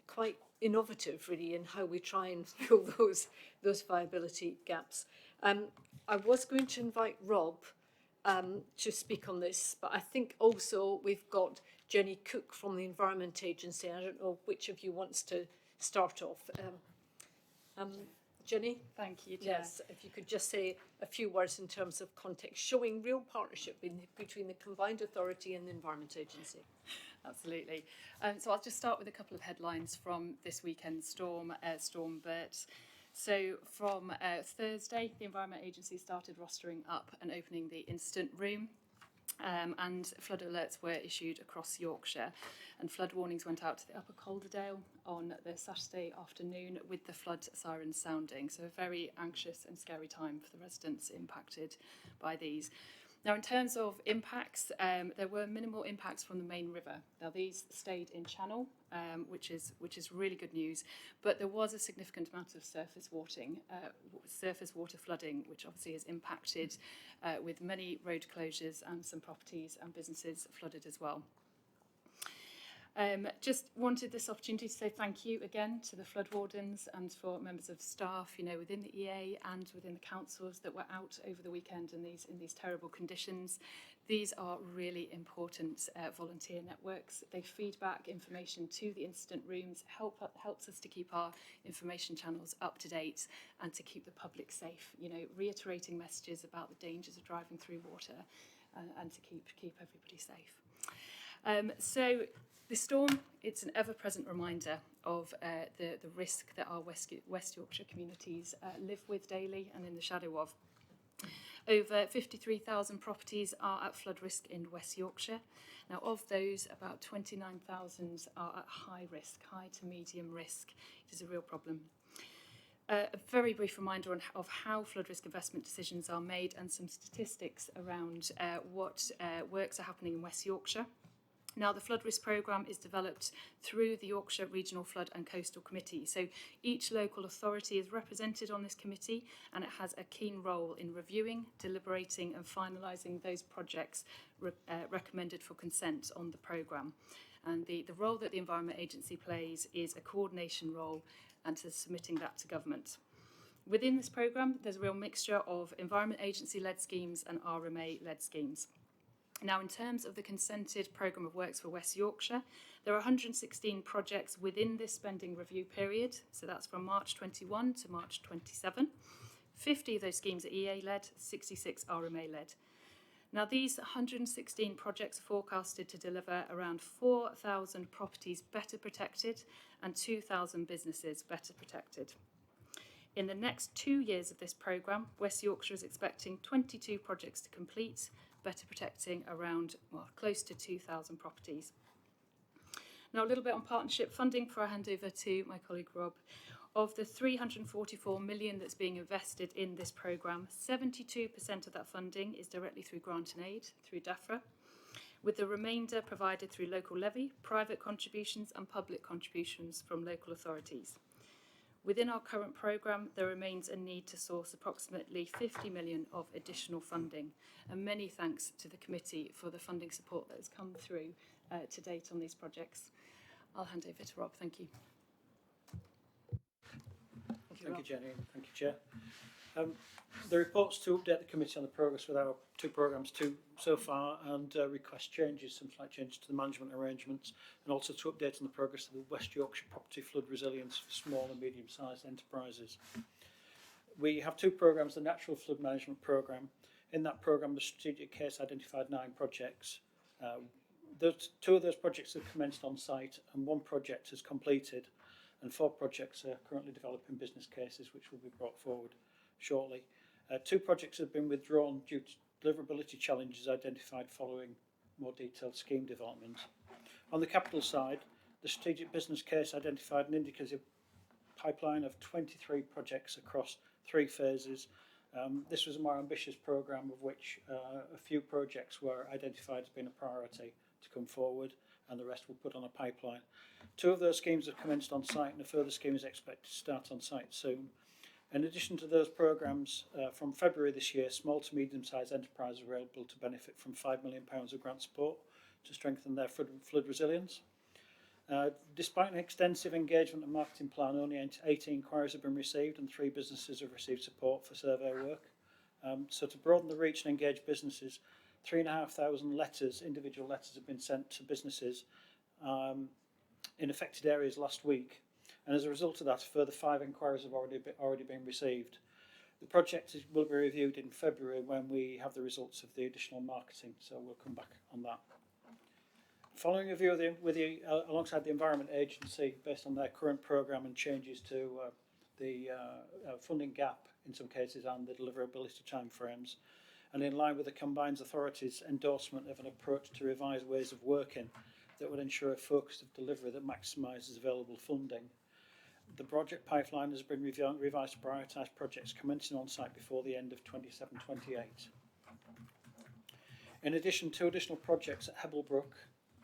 quite innovative really in how we try and fill those viability gaps. I was going to invite Rob to speak on this, but I think also we've got Jenny Cook from the Environment Agency. I don't know which of you wants to start off. Jenny? Thank you, Chair. Yes, if you could just say a few words in terms of context, showing real partnership between the Combined Authority and the Environment Agency. Absolutely. So I'll just start with a couple of headlines from this weekend's storm, Storm Bert. So from Thursday, the Environment Agency started rostering up and opening the incident room, and flood alerts were issued across Yorkshire, and flood warnings went out to the Upper Calderdale on the Saturday afternoon with the flood sirens sounding. So a very anxious and scary time for the residents impacted by these. Now, in terms of impacts, there were minimal impacts from the main river. Now, these stayed in channel, which is really good news. But there was a significant amount of surface water flooding, which obviously has impacted with many road closures and some properties and businesses flooded as well. Just wanted this opportunity to say thank you again to the flood wardens and for members of staff, within the EA and within the councils that were out over the weekend in these terrible conditions. These are really important volunteer networks. They feed back information to the incident rooms, helps us to keep our information channels up to date and to keep the public safe, reiterating messages about the dangers of driving through water and to keep everybody safe. So the storm, it's an ever-present reminder of the risk that our West Yorkshire communities live with daily and in the shadow of. Over 53,000 properties are at flood risk in West Yorkshire. Now, of those, about 29,000 are at high risk, high to medium risk. It is a real problem. A very brief reminder of how flood risk investment decisions are made and some statistics around what works are happening in West Yorkshire. Now, the flood risk programme is developed through the Yorkshire Regional Flood and Coastal Committee. So each local authority is represented on this committee, and it has a keen role in reviewing, deliberating and finalising those projects recommended for consent on the programme. And the role that the Environment Agency plays is a coordination role and to submitting that to government. Within this programme, there's a real mixture of Environment Agency-led schemes and RMA-led schemes. Now, in terms of the consented programme of works for West Yorkshire, there are 116 projects within this spending review period, so that's from March 21 to March 27. 50 of those schemes are EA-led, 66 RMA-led. Now, these 116 projects are forecasted to deliver around 4,000 properties better protected and 2,000 businesses better protected. In the next 2 years of this programme, West Yorkshire is expecting 22 projects to complete, better protecting around, close to 2,000 properties. Now, a little bit on partnership funding before I hand over to my colleague Rob. Of the 344 million that's being invested in this programme, 72% of that funding is directly through grant and aid, through DAFRA, with the remainder provided through local levy, private contributions and public contributions from local authorities. Within our current programme, there remains a need to source approximately 50 million of additional funding, and many thanks to the committee for the funding support that has come through to date on these projects. I'll hand over to Rob. Thank you. Thank you, Jenny, and thank you, Chair. The report's to update the committee on the progress with our two programmes so far and request changes, some slight changes to the management arrangements, and also to update on the progress of the West Yorkshire Property Flood Resilience for small and medium-sized enterprises. We have two programmes, the Natural Flood Management Programme. In that programme, the strategic case identified 9 projects. Two of those projects have commenced on site and 1 project has completed, and 4 projects are currently developing business cases which will be brought forward shortly. 2 projects have been withdrawn due to deliverability challenges identified following more detailed scheme development. On the capital side, the strategic business case identified an indicative pipeline of 23 projects across 3 phases. This was a more ambitious programme of which a few projects were identified as being a priority to come forward, and the rest were put on a pipeline. 2 of those schemes have commenced on site, and a further scheme is expected to start on site soon. In addition to those programmes, from February this year, small to medium-sized enterprises were able to benefit from £5 million of grant support to strengthen their flood resilience. Despite an extensive engagement and marketing plan, only 80 inquiries have been received and 3 businesses have received support for survey work. So to broaden the reach and engage businesses, 3,500 letters, individual letters, have been sent to businesses in affected areas last week. And as a result of that, a further 5 inquiries have already been received. The project will be reviewed in February when we have the results of the additional marketing, so we'll come back on that. Following a review alongside the Environment Agency, based on their current programme and changes to the funding gap in some cases and the deliverability timeframes, and in line with the Combined Authorities' endorsement of an approach to revise ways of working that would ensure a focus of delivery that maximises available funding, the project pipeline has been revised to prioritise projects commencing on site before the end of 27-28. In addition, 2 additional projects at Hebblebrook,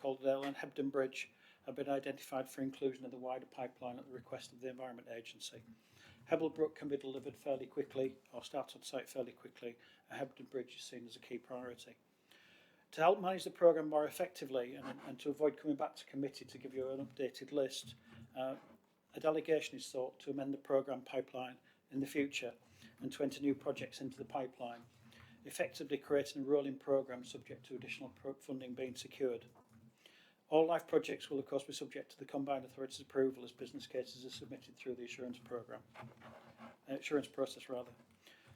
Calderdale and Hebden Bridge have been identified for inclusion in the wider pipeline at the request of the Environment Agency. Hebblebrook can be delivered fairly quickly or start on site fairly quickly, and Hebden Bridge is seen as a key priority. To help manage the programme more effectively and to avoid coming back to committee to give you an updated list, a delegation is sought to amend the programme pipeline in the future and to enter new projects into the pipeline, effectively creating a rolling programme subject to additional funding being secured. All live projects will of course be subject to the Combined Authorities' approval as business cases are submitted through the assurance process.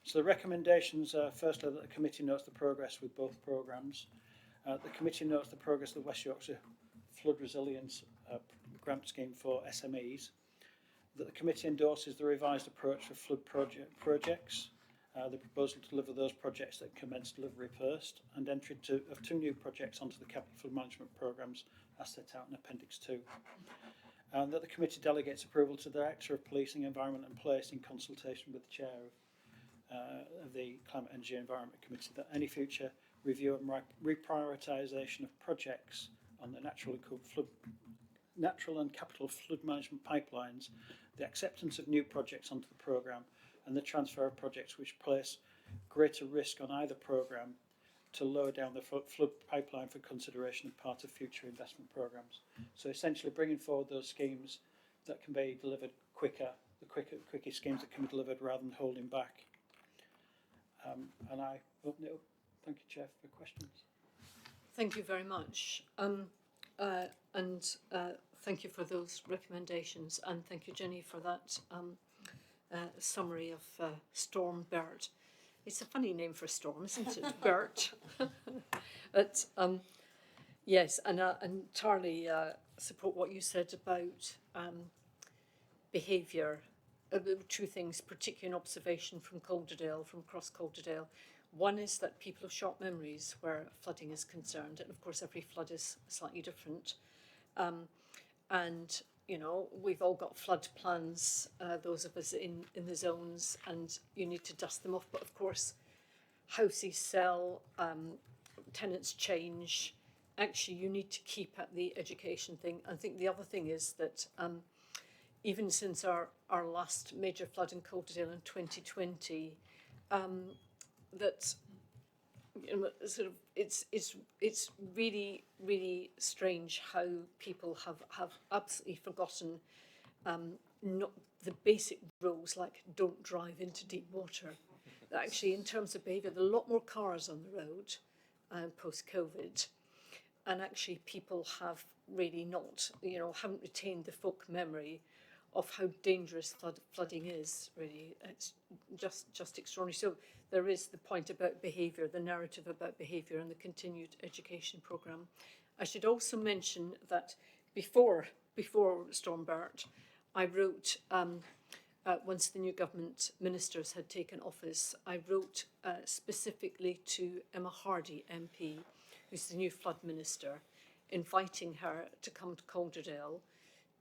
So the recommendations are firstly that the committee notes the progress with both programmes. The committee notes the progress of the West Yorkshire Flood Resilience grant scheme for SMEs. That the committee endorses the revised approach for flood projects, the proposal to deliver those projects that commence delivery first, and entry of 2 new projects onto the capital flood management programmes as set out in Appendix 2. And that the committee delegates approval to the Director of Policing, Environment and Place in consultation with the Chair of the Climate, Energy and Environment Committee, that any future review and reprioritisation of projects on the natural and capital flood management pipelines, the acceptance of new projects onto the programme, and the transfer of projects which place greater risk on either programme to lower down the flood pipeline for consideration as part of future investment programmes. So essentially bringing forward those schemes that can be delivered quicker, the quicker schemes that can be delivered rather than holding back. And I open it up. Thank you, Chair, for questions. Thank you very much. Thank you for those recommendations, and thank you, Jenny, for that summary of Storm Bert. It's a funny name for a storm, isn't it? Bert. But yes, and entirely support what you said about behaviour. 2 things, particularly an observation from Calderdale, from across Calderdale. One is that people have short memories where flooding is concerned, and of course every flood is slightly different. and you know, we've all got flood plans, those of us in the zones, and you need to dust them off. But of course, houses sell, tenants change. Actually, you need to keep at the education thing. I think the other thing is that even since our last major flood in Calderdale in 2020, that you know, sort of it's really strange how people have absolutely forgotten not the basic rules, like don't drive into deep water. Actually, in terms of behaviour, there are a lot more cars on the road post-COVID, and actually people have really not, you know, haven't retained the folk memory of how dangerous flooding is, really. It's just extraordinary. So there is the point about behaviour, the narrative about behaviour, and the continued education programme. I should also mention that before Storm Bart, I wrote, once the new government ministers had taken office, I wrote specifically to Emma Hardy MP, who's the new flood minister, inviting her to come to Calderdale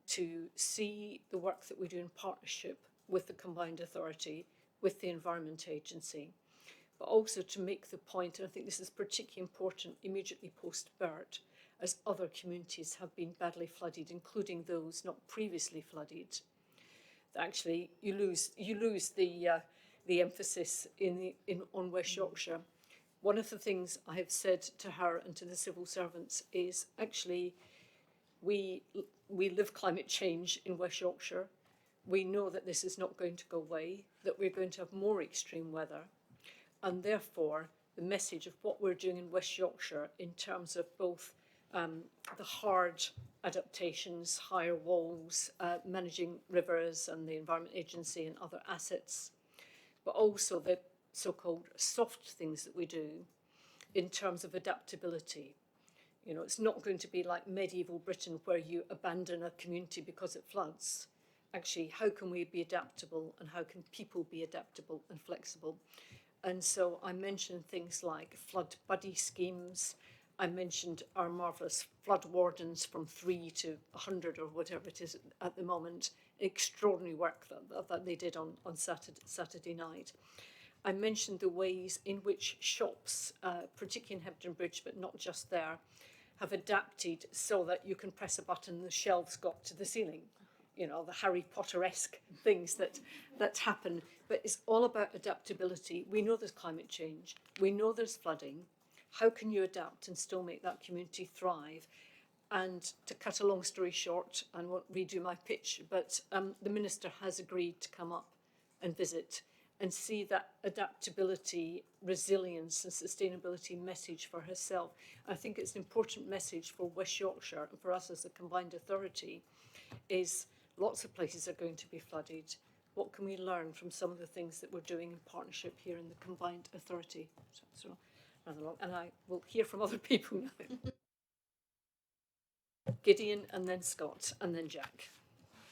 to see the work that we do in partnership with the Combined Authority, with the Environment Agency, but also to make the point, and I think this is particularly important immediately post-Bert, as other communities have been badly flooded, including those not previously flooded. Actually, you lose the emphasis on West Yorkshire. One of the things I have said to her and to the civil servants is actually we live climate change in West Yorkshire. We know that this is not going to go away, that we're going to have more extreme weather, and therefore the message of what we're doing in West Yorkshire in terms of both the hard adaptations, higher walls, managing rivers and the Environment Agency and other assets, but also the so-called soft things that we do in terms of adaptability. You know, it's not going to be like medieval Britain where you abandon a community because it floods. Actually, how can we be adaptable, and how can people be adaptable and flexible? And so I mentioned things like flood buddy schemes. I mentioned our marvellous flood wardens from 3 to 100 or whatever it is at the moment. Extraordinary work that they did on Saturday night. I mentioned the ways in which shops, particularly in Hebden Bridge, but not just there, have adapted so that you can press a button and the shelves got to the ceiling. You know, the Harry Potter-esque things that happen. But it's all about adaptability. We know there's climate change. We know there's flooding. How can you adapt and still make that community thrive? And to cut a long story short, I won't redo my pitch, but the Minister has agreed to come up and visit and see that adaptability, resilience and sustainability message for herself. I think it's an important message for West Yorkshire and for us as a combined authority is lots of places are going to be flooded. What can we learn from some of the things that we're doing in partnership here in the combined authority? So rather long, and I will hear from other people now. Gideon and then Scott and then Jack.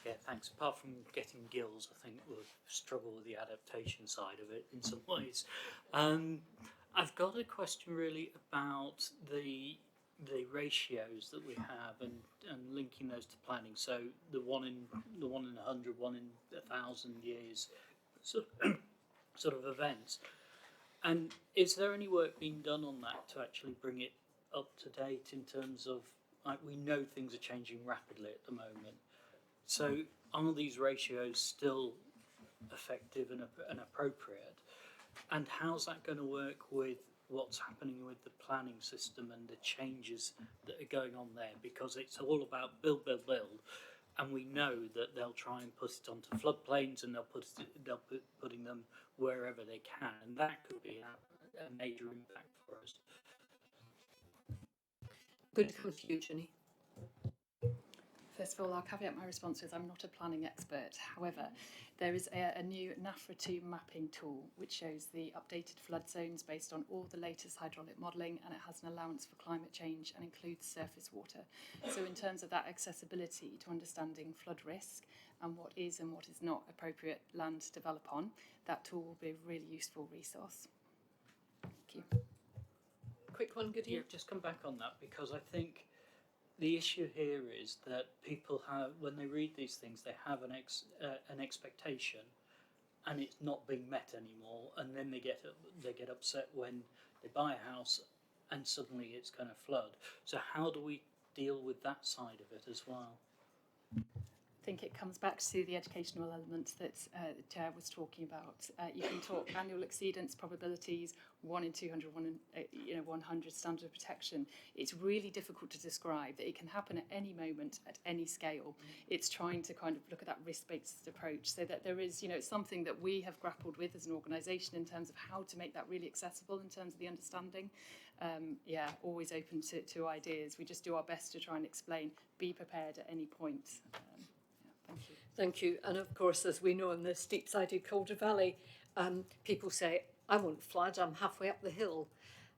Yeah, thanks. Apart from getting gills, I think we'll struggle with the adaptation side of it in some ways. I've got a question really about the ratios that we have and linking those to planning. So the one in 100, 1 in 1,000 years sort of events. And is there any work being done on that to actually bring it up to date in terms of, like, we know things are changing rapidly at the moment. So are these ratios still effective and appropriate? And how's that going to work with what's happening with the planning system and the changes that are going on there? Because it's all about build, and we know that they'll try and put it onto floodplains and they'll put putting them wherever they can, and that could be a major impact for us. Good to come to you, Ginny. First of all, I'll caveat my response with I'm not a planning expert. However, there is a new NAFRA2 mapping tool which shows the updated flood zones based on all the latest hydraulic modelling, and it has an allowance for climate change and includes surface water. So in terms of that accessibility to understanding flood risk and what is not appropriate land to develop on, that tool will be a really useful resource. Thank you. Quick one, Gideon. Yeah, just come back on that because I think The issue here is that people have, when they read these things, they have an expectation, and it's not being met anymore, and then they get upset when they buy a house, and suddenly it's going to flood. So how do we deal with that side of it as well? I think it comes back to the educational elements that the Chair was talking about. You can talk annual exceedance probabilities, 1 in 200, 100 standard of protection. It's really difficult to describe that it can happen at any moment, at any scale. It's trying to kind of look at that risk-based approach so that there is, something that we have grappled with as an organisation in terms of how to make that really accessible in terms of the understanding. Always open to ideas. We just do our best to try and explain, be prepared at any point. Thank you. Thank you. And of course, as we know in the steep-sided Calder Valley, people say, I won't flood, I'm halfway up the hill.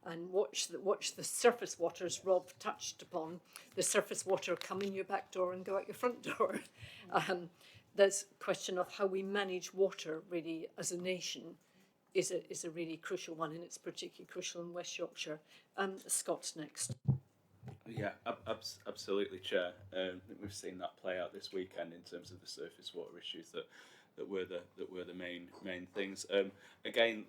And watch the surface water, as Rob touched upon, the surface water come in your back door and go out your front door. There's a question of how we manage water, really, as a nation, is a really crucial one, and it's particularly crucial in West Yorkshire. Scott's next. Yeah, absolutely, Chair. We've seen that play out this weekend in terms of the surface water issues that were the main things. Again,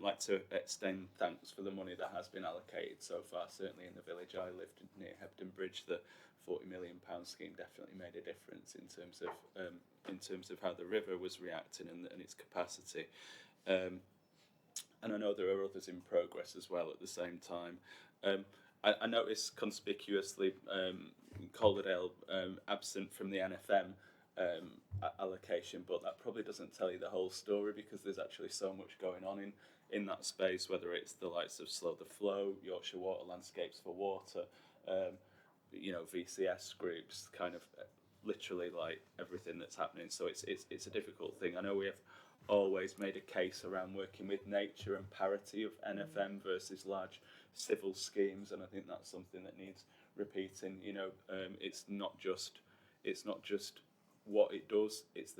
like to extend thanks for the money that has been allocated so far. Certainly in the village I lived near Hebden Bridge, the £40 million scheme definitely made a difference in terms of how the river was reacting and its capacity. And I know there are others in progress as well at the same time. I noticed conspicuously Calderdale absent from the NFM allocation, but that probably doesn't tell you the whole story because there's actually so much going on in that space, whether it's the likes of Slow the Flow, Yorkshire Water Landscapes for Water, VCS groups, kind of literally like everything that's happening. So it's a difficult thing. I know we have always made a case around working with nature and parity of NFM versus large civil schemes, and I think that's something that needs repeating. It's not just what it does; it's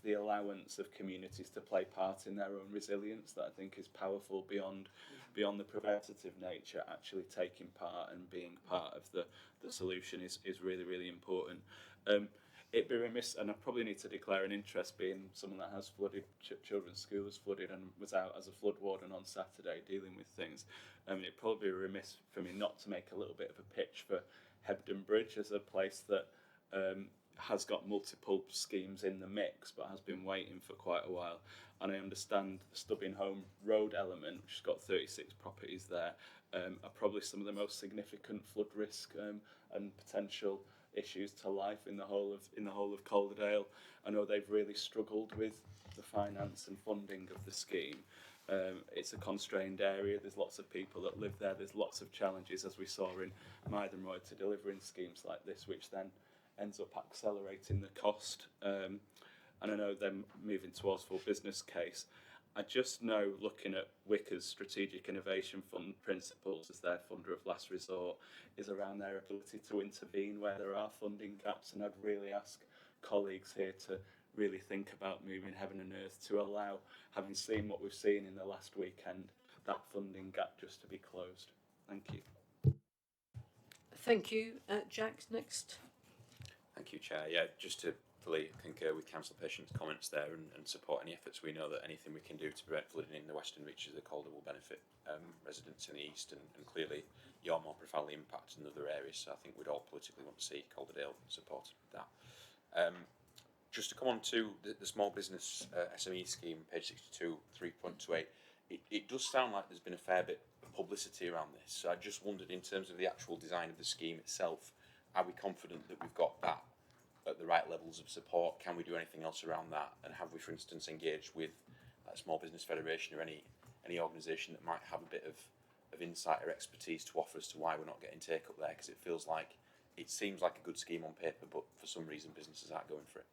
the allowance of communities to play part in their own resilience that I think is powerful beyond the preventative nature. Actually taking part and being part of the solution is really, really important. It'd be remiss, and I probably need to declare an interest, being someone that has flooded children's schools flooded and was out as a flood warden on Saturday dealing with things. It'd probably be remiss for me not to make a little bit of a pitch for Hebden Bridge as a place that has got multiple schemes in the mix, but has been waiting for quite a while. And I understand the Stubbing Home Road element, which has got 36 properties there, are probably some of the most significant flood risk and potential issues to life in the whole of Calderdale. I know they've really struggled with the finance and funding of the scheme. It's a constrained area. There's lots of people that live there. There's lots of challenges, as we saw in Mythenroyd, to delivering schemes like this, which then ends up accelerating the cost. And I know they're moving towards full business case. I just know, looking at Wicker's Strategic Innovation Fund principles as their funder of last resort, is around their ability to intervene where there are funding gaps, and I'd really ask colleagues here to really think about moving heaven and earth to allow, having seen what we've seen in the last weekend, that funding gap just to be closed. Thank you. Thank you. Jack, next. Thank you, Chair. Yeah, just to fully concur with Councillor Patient's comments there and support any efforts. We know that anything we can do to prevent flooding in the western reaches of the Calder will benefit residents in the east, and clearly you're more profoundly impacted in other areas, so I think we'd all politically want to see Calderdale support that. Just to come on to the small business SME scheme, page 62, 3.28, it does sound like there's been a fair bit of publicity around this, so I just wondered, in terms of the actual design of the scheme itself, are we confident that we've got that at the right levels of support? Can we do anything else around that? And have we, for instance, engaged with a Small Business Federation or any organisation that might have a bit of insight or expertise to offer as to why we're not getting take up there? Because it seems like a good scheme on paper, but for some reason businesses aren't going for it.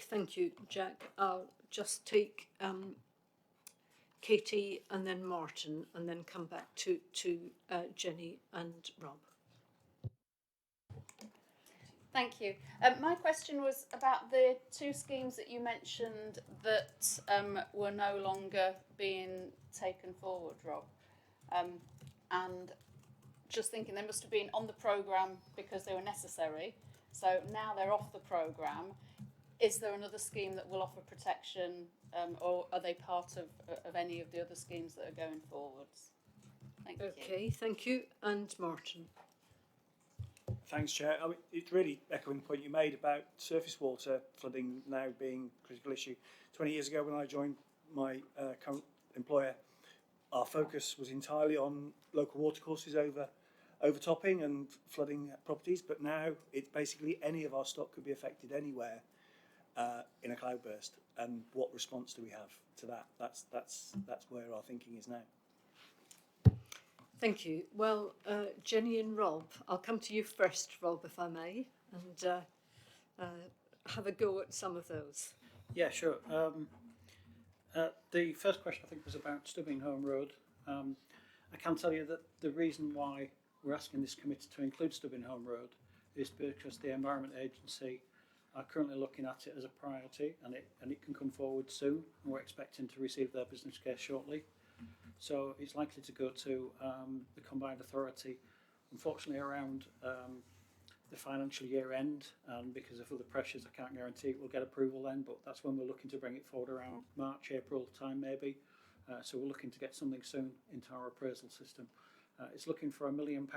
Thank you, Jack. I'll just take Katie and then Martin, and then come back to Jenny and Rob. Thank you. My question was about the two schemes that you mentioned that were no longer being taken forward, Rob. And just thinking they must have been on the programme because they were necessary. So now they're off the programme. Is there another scheme that will offer protection, or are they part of any of the other schemes that are going forwards? Thank you. Okay, thank you. And Martin. Thanks, Chair. I mean, it's really echoing the point you made about surface water flooding now being a critical issue. 20 years ago, when I joined my current employer, our focus was entirely on local watercourses overtopping and flooding properties, but now it's basically any of our stock could be affected anywhere in a cloudburst. And what response do we have to that? That's where our thinking is now. Thank you. Well, Jenny and Rob, I'll come to you first, Rob, if I may, and have a go at some of those. Yeah, sure. The first question, I think, was about Stubbinghome Road. I can tell you that the reason why we're asking this committee to include Stubbinghome Road is because the Environment Agency are currently looking at it as a priority, and it can come forward soon, and we're expecting to receive their business case shortly. So it's likely to go to the Combined Authority, unfortunately around the financial year end, and because of other pressures I can't guarantee it will get approval then, but that's when we're looking to bring it forward around March, April time maybe. So we're looking to get something soon into our appraisal system. It's looking for £1 million,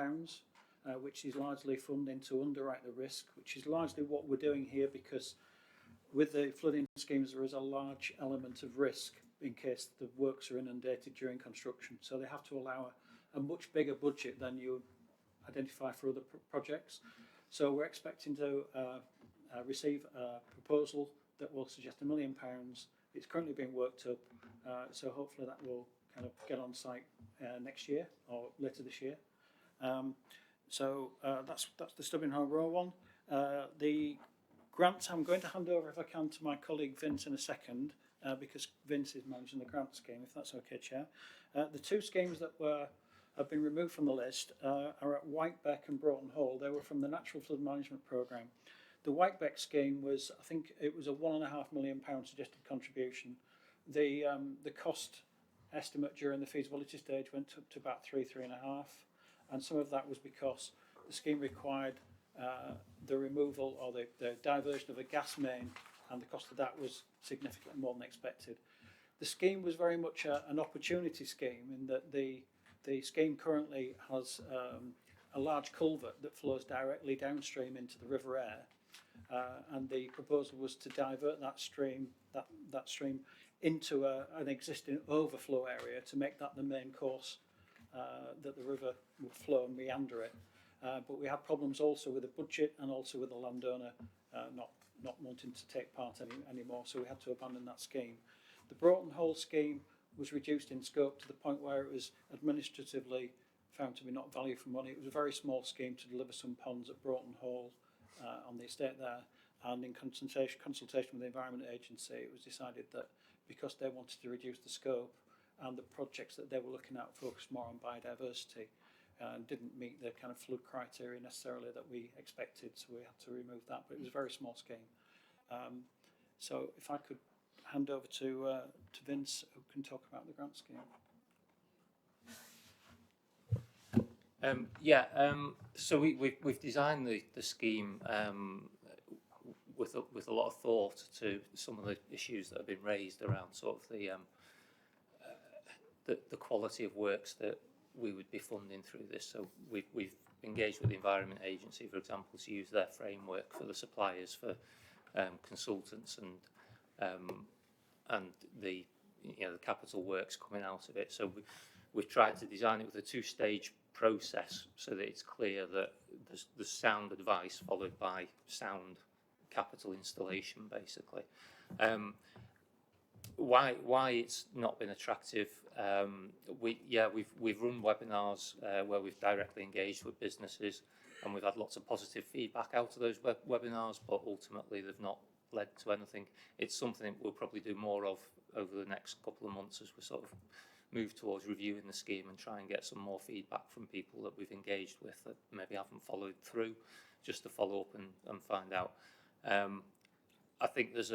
which is largely funding to underwrite the risk, which is largely what we're doing here, because with the flooding schemes there is a large element of risk in case the works are inundated during construction. So they have to allow a much bigger budget than you identify for other projects. So we're expecting to receive a proposal that will suggest £1 million. It's currently being worked up, so hopefully that will kind of get on site next year or later this year. So that's the Stubbinghome Road one. The grants I'm going to hand over, if I can, to my colleague Vince in a second, because Vince is managing the grant scheme, if that's okay, Chair. The two schemes that have been removed from the list are at Whitebeck and Broughton Hall. They were from the Natural Flood Management Programme. The Whitebeck scheme was, I think it was a £1.5 million suggested contribution. The cost estimate during the feasibility stage went up to about three and a half, and some of that was because the scheme required the removal or the diversion of a gas main, and the cost of that was significantly more than expected. The scheme was very much an opportunity scheme in that the scheme currently has a large culvert that flows directly downstream into the River Aire, and the proposal was to divert that stream into an existing overflow area to make that the main course that the river would flow and meander it. But we had problems also with the budget and also with the landowner not wanting to take part anymore, so we had to abandon that scheme. The Broughton Hall scheme was reduced in scope to the point where it was administratively found to be not value for money. It was a very small scheme to deliver some ponds at Broughton Hall on the estate there, and in consultation with the Environment Agency, it was decided that because they wanted to reduce the scope and the projects that they were looking at focused more on biodiversity, didn't meet the kind of flood criteria necessarily that we expected, so we had to remove that, but it was a very small scheme. So if I could hand over to Vince, who can talk about the grant scheme. So we've designed the scheme with a lot of thought to some of the issues that have been raised around sort of the quality of works that we would be funding through this. So we've engaged with the Environment Agency, for example, to use their framework for the suppliers for consultants and the capital works coming out of it. So we've tried to design it with a two-stage process so that it's clear that there's sound advice followed by sound capital installation, basically. Why it's not been attractive? We've run webinars where we've directly engaged with businesses, and we've had lots of positive feedback out of those webinars, but ultimately they've not led to anything. It's something that we'll probably do more of over the next couple of months as we sort of move towards reviewing the scheme and try and get some more feedback from people that we've engaged with that maybe haven't followed through, just to follow up and find out. I think there's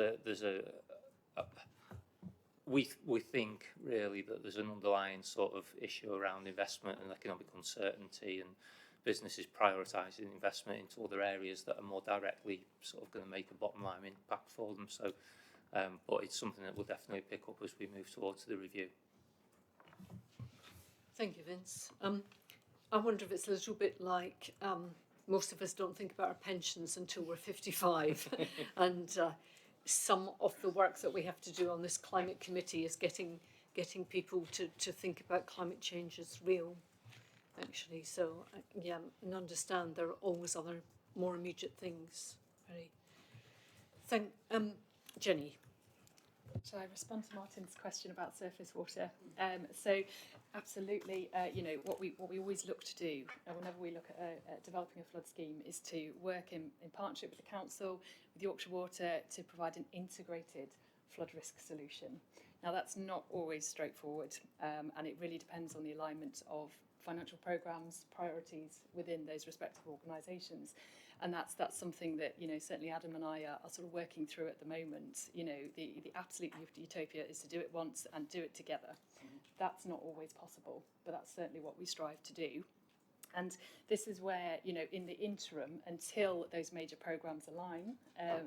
we think really that there's an underlying sort of issue around investment and economic uncertainty, and businesses prioritising investment into other areas that are more directly sort of going to make a bottom line impact for them. So, but it's something that we'll definitely pick up as we move towards the review. Thank you, Vince. I wonder if it's a little bit like most of us don't think about our pensions until we're 55, and some of the work that we have to do on this climate committee is getting people to think about climate change as real, actually. So yeah, and understand there are always other more immediate things. Jenny. Shall I respond to Martin's question about surface water? So, absolutely, you know, what we always look to do whenever we look at developing a flood scheme is to work in partnership with the council, with Yorkshire Water, to provide an integrated flood risk solution. Now, that's not always straightforward, and it really depends on the alignment of financial programmes, priorities within those respective organisations. And that's something that, you know, certainly Adam and I are sort of working through at the moment. You know, the absolute utopia is to do it once and do it together. That's not always possible, but that's certainly what we strive to do. And this is where, you know, in the interim, until those major programmes align,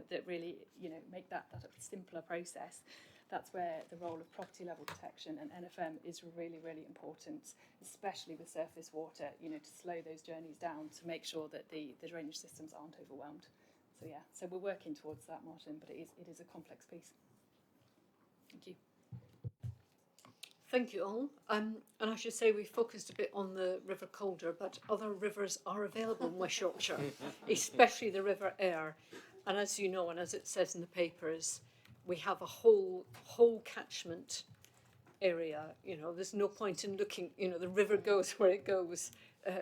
that really, you know, make that a simpler process, that's where the role of property level protection and NFM is really, really important, especially with surface water, you know, to slow those journeys down, to make sure that the drainage systems aren't overwhelmed. So yeah, so we're working towards that, Martin, but it is a complex piece. Thank you. Thank you all. And I should say we focused a bit on the River Calder, but other rivers are available in West Yorkshire, especially the River Aire. And as you know, and as it says in the papers, we have a whole catchment area. You know, there's no point in looking. You know, the river goes where it goes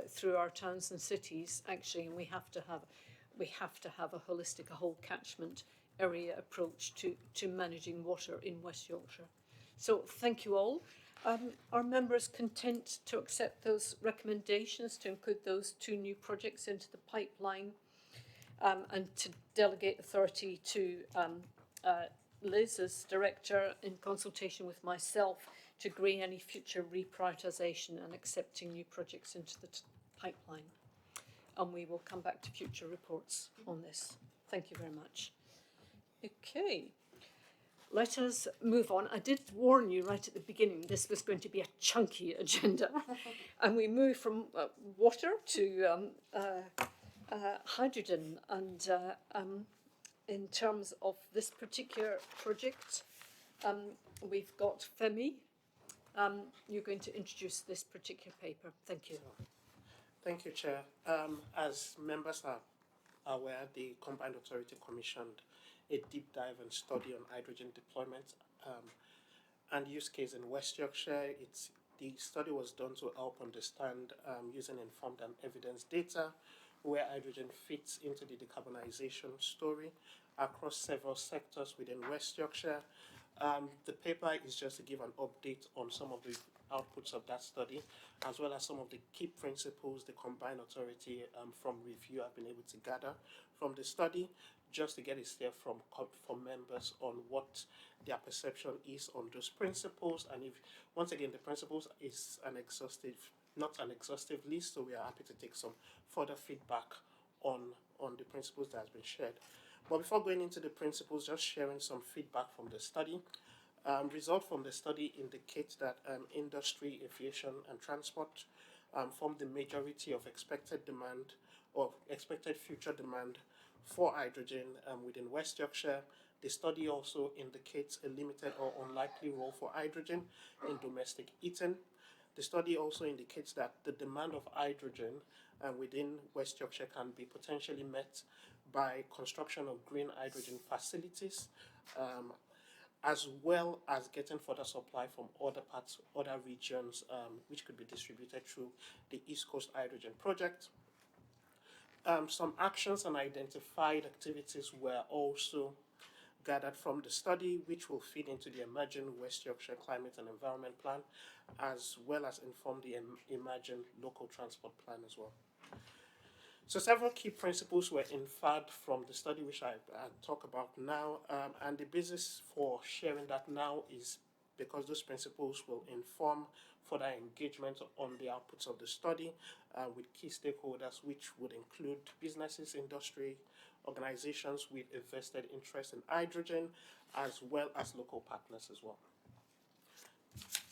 through our towns and cities, actually, and we have to have a holistic, a whole catchment area approach to managing water in West Yorkshire. So thank you all. Are members content to accept those recommendations to include those 2 new projects into the pipeline, and to delegate authority to Liz as director in consultation with myself to agree any future reprioritisation and accepting new projects into the pipeline? And we will come back to future reports on this. Thank you very much. Okay. Let us move on. I did warn you right at the beginning this was going to be a chunky agenda. And we move from water to hydrogen. And in terms of this particular project, we've got Femi. You're going to introduce this particular paper. Thank you. Thank you, Chair. As members are aware, the Combined Authority commissioned a deep dive and study on hydrogen deployment and use case in West Yorkshire. The study was done to help understand, using informed and evidence data, where hydrogen fits into the decarbonisation story across several sectors within West Yorkshire. The paper is just to give an update on some of the outputs of that study, as well as some of the key principles the Combined Authority from review have been able to gather from the study, just to get a steer from members on what their perception is on those principles. And if, once again, the principles is not an exhaustive list, so we are happy to take some further feedback on the principles that has been shared. But before going into the principles, just sharing some feedback from the study. Results from the study indicate that industry, aviation and transport form the majority of expected demand or expected future demand for hydrogen within West Yorkshire. The study also indicates a limited or unlikely role for hydrogen in domestic heating. The study also indicates that the demand of hydrogen within West Yorkshire can be potentially met by construction of green hydrogen facilities, as well as getting further supply from other regions, which could be distributed through the East Coast Hydrogen Project. Some actions and identified activities were also gathered from the study, which will feed into the emerging West Yorkshire Climate and Environment Plan, as well as inform the emerging local transport plan as well. So several key principles were inferred from the study, which I talk about now, and the basis for sharing that now is because those principles will inform further engagement on the outputs of the study with key stakeholders, which would include businesses, industry, organizations with a vested interest in hydrogen, as well as local partners as well.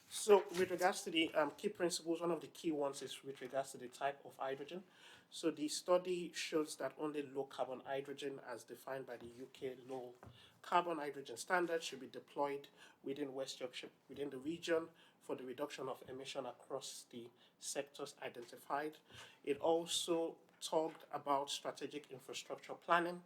So with regards to the key principles, one of the key ones is with regards to the type of hydrogen. So the study shows that only low carbon hydrogen, as defined by the UK low carbon hydrogen standard, should be deployed within West Yorkshire, within the region, for the reduction of emission across the sectors identified. It also talked about strategic infrastructure planning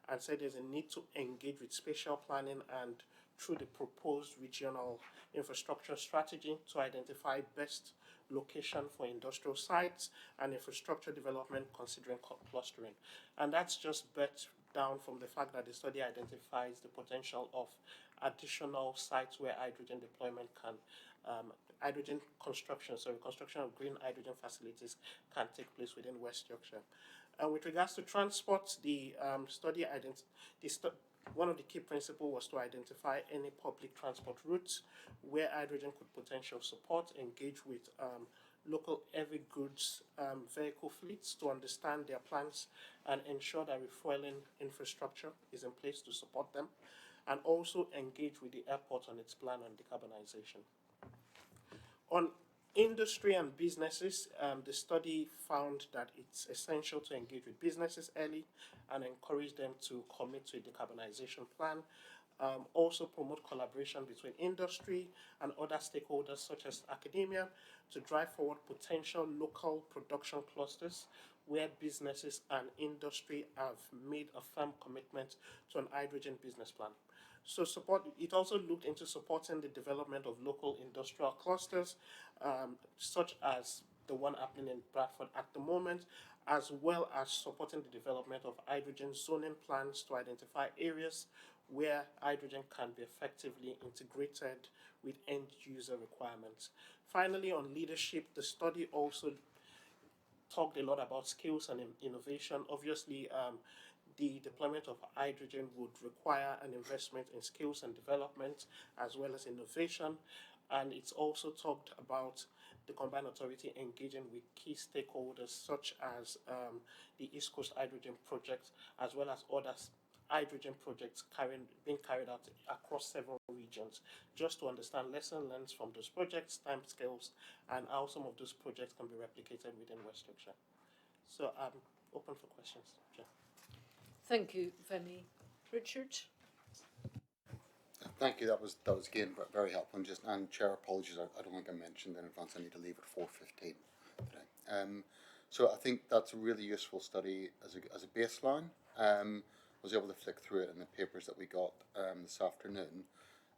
and said there's a need to engage with spatial planning and through the proposed regional infrastructure strategy to identify best location for industrial sites and infrastructure development considering clustering. And that's just bet down from the fact that the study identifies the potential of additional sites where hydrogen deployment can, construction of green hydrogen facilities can take place within West Yorkshire. With regards to transport, the study one of the key principles was to identify any public transport routes where hydrogen could potentially support, engage with local heavy goods vehicle fleets to understand their plans and ensure that refueling infrastructure is in place to support them, and also engage with the airport on its plan on decarbonization. On industry and businesses, the study found that it's essential to engage with businesses early and encourage them to commit to a decarbonization plan. Also promote collaboration between industry and other stakeholders such as academia to drive forward potential local production clusters where businesses and industry have made a firm commitment to an hydrogen business plan. So it also looked into supporting the development of local industrial clusters, such as the one happening in Bradford at the moment, as well as supporting the development of hydrogen zoning plans to identify areas where hydrogen can be effectively integrated with end user requirements. Finally, on leadership, the study also talked a lot about skills and innovation. Obviously, the deployment of hydrogen would require an investment in skills and development as well as innovation. And it's also talked about the Combined Authority engaging with key stakeholders such as the East Coast Hydrogen Project, as well as other hydrogen projects being carried out across several regions, just to understand lessons learned from those projects, timescales, and how some of those projects can be replicated within West Yorkshire. So I'm open for questions. Sure. Thank you, Femi. Richard? Thank you. That was again very helpful. And Chair, apologies. I don't think I mentioned in advance. I need to leave at 4:15 today. So I think that's a really useful study as a baseline. I was able to flick through it in the papers that we got this afternoon.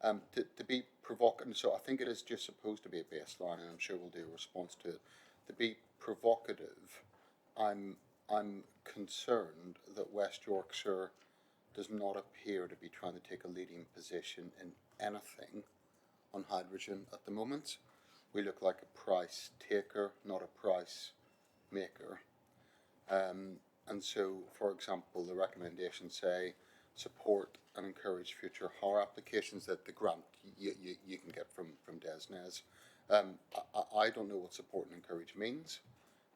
To be provocative, so I think it is just supposed to be a baseline, and I'm sure we'll do a response to it. To be provocative, I'm concerned that West Yorkshire does not appear to be trying to take a leading position in anything on hydrogen at the moment. We look like a price taker, not a price maker. And so, for example, the recommendations say support and encourage future HAR applications, that the grant you can get from DESNZ. I don't know what support and encourage means.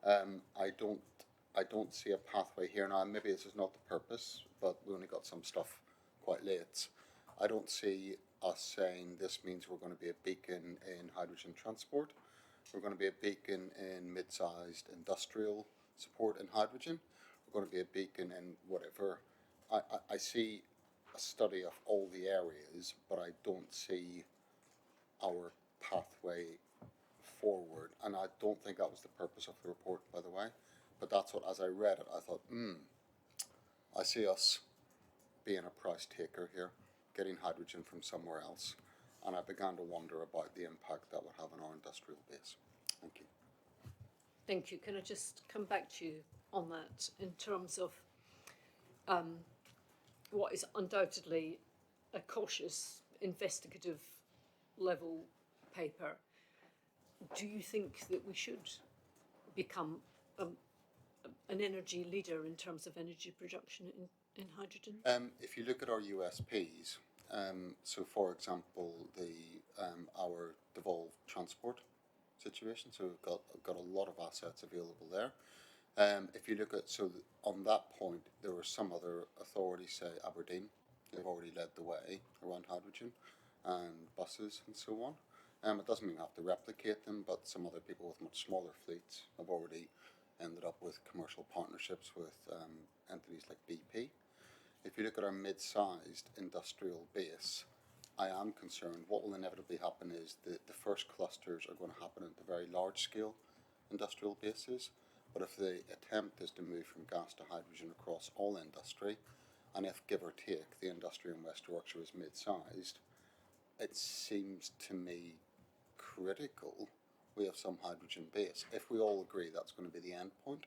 I don't see a pathway here now. Maybe this is not the purpose, but we only got some stuff quite late. I don't see us saying this means we're going to be a beacon in hydrogen transport. We're going to be a beacon in mid-sized industrial support in hydrogen. We're going to be a beacon in whatever. I see a study of all the areas, but I don't see our pathway forward. And I don't think that was the purpose of the report, by the way. But that's what, as I read it, I thought, I see us being a price taker here, getting hydrogen from somewhere else. And I began to wonder about the impact that would have on our industrial base. Thank you. Thank you. Can I just come back to you on that in terms of what is undoubtedly a cautious, investigative level paper? Do you think that we should become an energy leader in terms of energy production in hydrogen? If you look at our USPs, So, for example, our devolved transport situation. So we've got a lot of assets available there. If you look at on that point, there were some other authorities, say Aberdeen, they've already led the way around hydrogen and buses and so on. It doesn't mean we have to replicate them, but some other people with much smaller fleets have already ended up with commercial partnerships with entities like BP. If you look at our mid-sized industrial base, I am concerned what will inevitably happen is the first clusters are going to happen at the very large scale industrial bases. But if the attempt is to move from gas to hydrogen across all industry, and if, give or take, the industry in West Yorkshire is mid-sized, it seems to me critical we have some hydrogen base. If we all agree that's going to be the end point,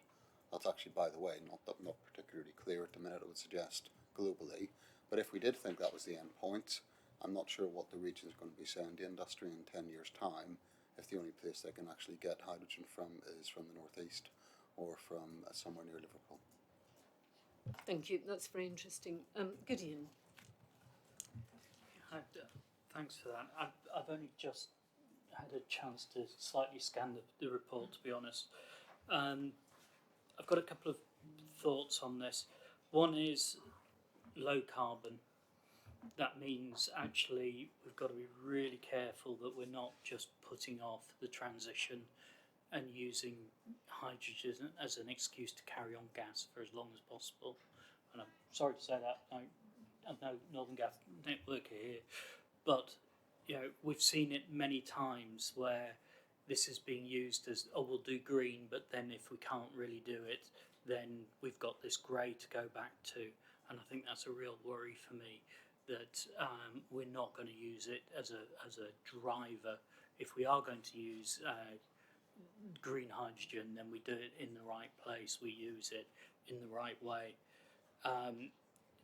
that's actually, by the way, not particularly clear at the minute, I would suggest, globally. But if we did think that was the end point, I'm not sure what the region is going to be saying to industry in 10 years' time if the only place they can actually get hydrogen from is from the northeast or from somewhere near Liverpool. Thank you. That's very interesting. Gideon. Thanks for that. I've only just had a chance to slightly scan the report, to be honest. I've got a couple of thoughts on this. One is low carbon. That means actually we've got to be really careful that we're not just putting off the transition and using hydrogen as an excuse to carry on gas for as long as possible. And I'm sorry to say that, I'm no Northern Gas networker here, but we've seen it many times where this is being used as, oh, we'll do green, but then if we can't really do it, then we've got this grey to go back to. And I think that's a real worry for me, that we're not going to use it as a driver. If we are going to use green hydrogen, then we do it in the right place, we use it in the right way.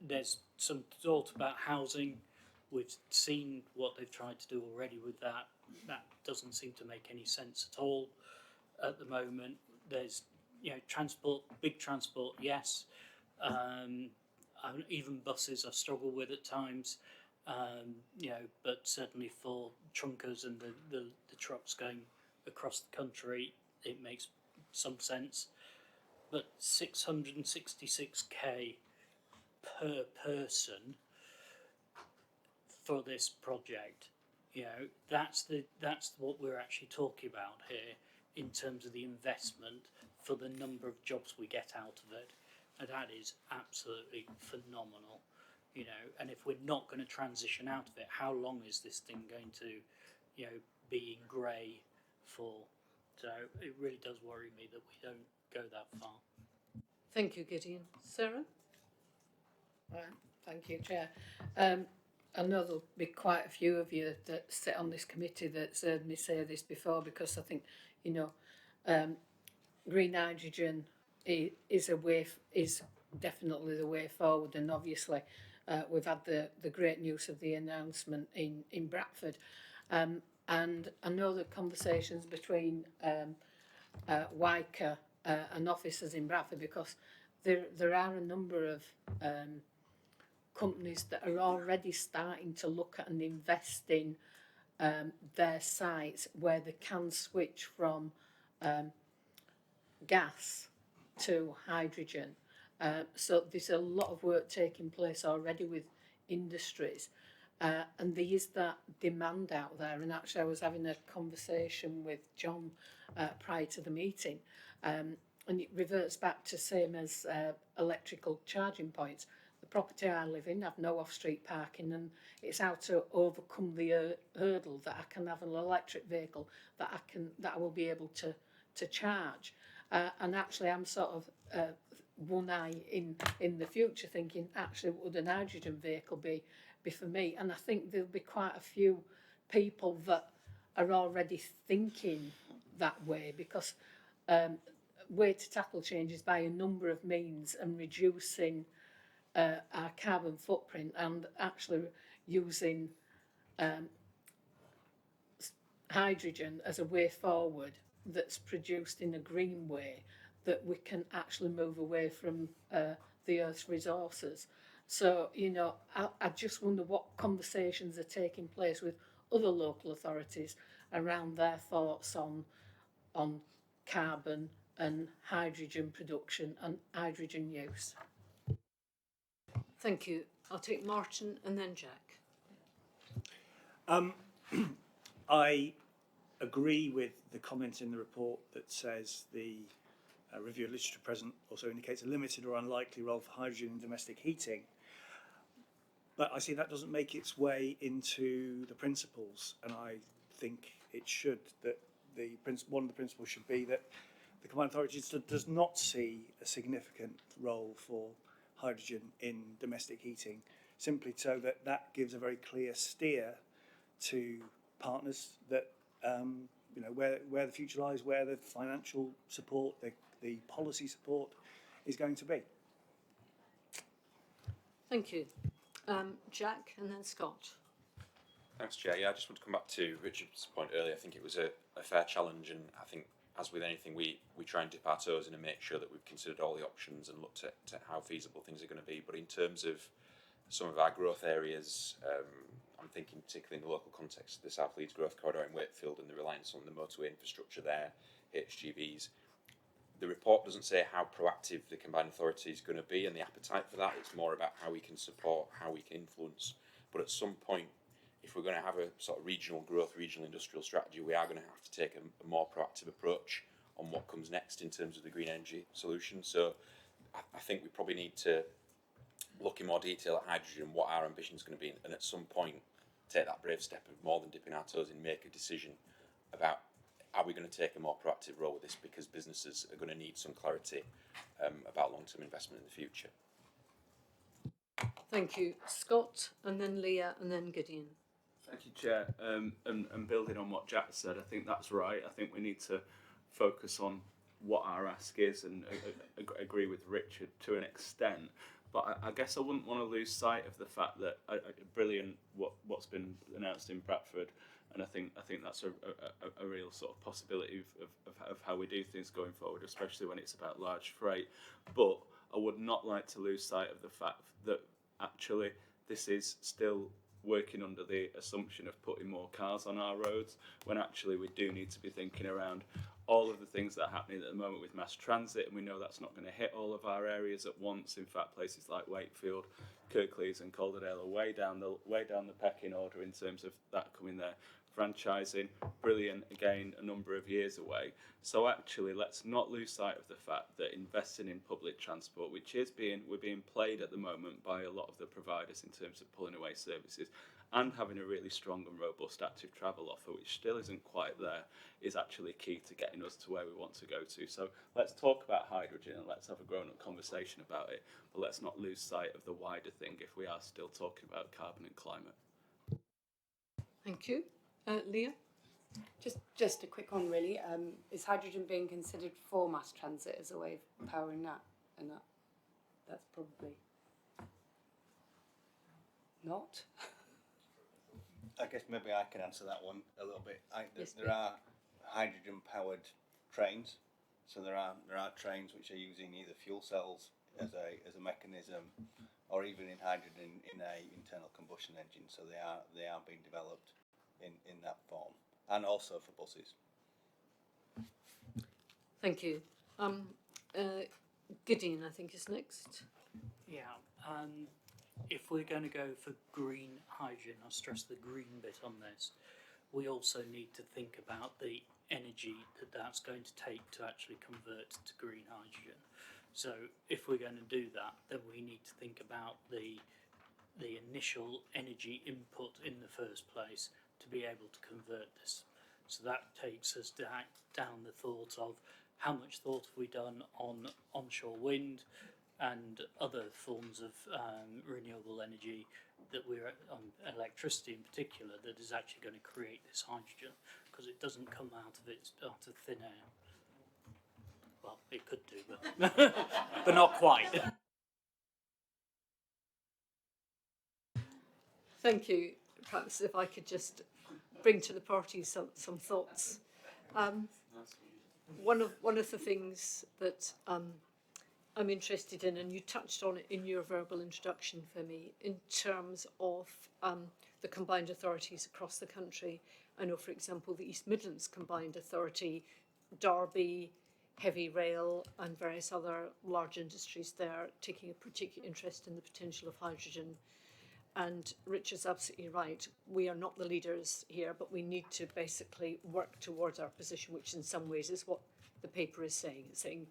There's some thought about housing. We've seen what they've tried to do already with that. That doesn't seem to make any sense at all at the moment. There's transport, big transport, yes. Even buses I struggle with at times, but certainly for trunkers and the trucks going across the country, it makes some sense. But 666k per person for this project, that's what we're actually talking about here in terms of the investment for the number of jobs we get out of it. And that is absolutely phenomenal, and if we're not going to transition out of it, how long is this thing going to, be in grey for? So it really does worry me that we don't go that far. Thank you, Gideon. Sarah? Right. Thank you, Chair. I know there'll be quite a few of you that sit on this committee that's heard me say this before, because I think, green hydrogen is definitely the way forward, and obviously we've had the great news of the announcement in Bradford, and I know the conversations between WICA and officers in Bradford, because there are a number of companies that are already starting to look at and invest in their sites where they can switch from gas to hydrogen. So there's a lot of work taking place already with industries, and there is that demand out there. And actually I was having a conversation with John prior to the meeting, and it reverts back to same as electrical charging points. The property I live in, I've no off-street parking, and it's how to overcome the hurdle that I can have an electric vehicle that I will be able to charge. And actually I'm sort of one eye in the future thinking, actually, would an hydrogen vehicle be for me? And I think there'll be quite a few people that are already thinking that way, because way to tackle change is by a number of means, and reducing our carbon footprint, and actually using hydrogen as a way forward that's produced in a green way, that we can actually move away from the Earth's resources. So, you know, I just wonder what conversations are taking place with other local authorities around their thoughts on carbon and hydrogen production and hydrogen use. Thank you. I'll take Martin and then Jack. I agree with the comment in the report that says the review of literature present also indicates a limited or unlikely role for hydrogen in domestic heating. But I see that doesn't make its way into the principles, and I think it should. That one of the principles should be that the combined authority does not see a significant role for hydrogen in domestic heating, simply so that that gives a very clear steer to partners that you know where the future lies, where the financial support, the policy support is going to be. Thank you. Jack and then Scott. Thanks, Chair. Yeah, I just want to come back to Richard's point earlier. I think it was a fair challenge, and I think, as with anything, we try and dip our toes in and make sure that we've considered all the options and looked at how feasible things are going to be. But in terms of some of our growth areas, I'm thinking particularly in the local context of the South Leeds Growth Corridor in Wakefield and the reliance on the motorway infrastructure there, HGVs. The report doesn't say how proactive the combined authority is going to be and the appetite for that. It's more about how we can support, how we can influence. But at some point, if we're going to have a sort of regional growth, regional industrial strategy, we are going to have to take a more proactive approach on what comes next in terms of the green energy solution. So I think we probably need to look in more detail at hydrogen, what our ambition is going to be, and at some point take that brave step of more than dipping our toes in, make a decision about, are we going to take a more proactive role with this, because businesses are going to need some clarity about long-term investment in the future. Thank you. Scott and then Leah and then Gideon. Thank you, Chair. And building on what Jack said, I think that's right. I think we need to focus on what our ask is, and agree with Richard to an extent. But I guess I wouldn't want to lose sight of the fact that brilliant what's been announced in Bradford, and I think that's a real sort of possibility of how we do things going forward, especially when it's about large freight. But I would not like to lose sight of the fact that actually this is still working under the assumption of putting more cars on our roads, when actually we do need to be thinking around all of the things that are happening at the moment with mass transit, and we know that's not going to hit all of our areas at once. In fact, places like Wakefield, Kirklees and Calderdale are way down the pecking order in terms of that coming there. Franchising, brilliant, again, a number of years away. So actually, let's not lose sight of the fact that investing in public transport, which we're being played at the moment by a lot of the providers in terms of pulling away services, and having a really strong and robust active travel offer, which still isn't quite there, is actually key to getting us to where we want to go to. So let's talk about hydrogen and let's have a grown-up conversation about it, but let's not lose sight of the wider thing if we are still talking about carbon and climate. Thank you. Leah? Just a quick one, really. Is hydrogen being considered for mass transit as a way of powering that? And that's probably not. I guess maybe I can answer that one a little bit. Yes, there are hydrogen-powered trains, so there are trains which are using either fuel cells as a mechanism, or even in hydrogen in a internal combustion engine. So they are being developed in that form, and also for buses. Thank you. Gideon, I think, is next. Yeah. If we're going to go for green hydrogen, I'll stress the green bit on this, we also need to think about the energy that's going to take to actually convert to green hydrogen. So if we're going to do that, then we need to think about the initial energy input in the first place to be able to convert this. So that takes us down the thought of how much thought have we done on onshore wind and other forms of renewable energy that we're on, electricity in particular, that is actually going to create this hydrogen, because it doesn't come out of thin air. Well, it could do, but but not quite. Thank you. Perhaps if I could just bring to the party some thoughts. One of the things that I'm interested in, and you touched on it in your verbal introduction for me, in terms of the combined authorities across the country. I know, for example, the East Midlands Combined Authority, Derby, heavy rail, and various other large industries there taking a particular interest in the potential of hydrogen. And Rich is absolutely right. We are not the leaders here, but we need to basically work towards our position, which in some ways is what the paper is saying. It's saying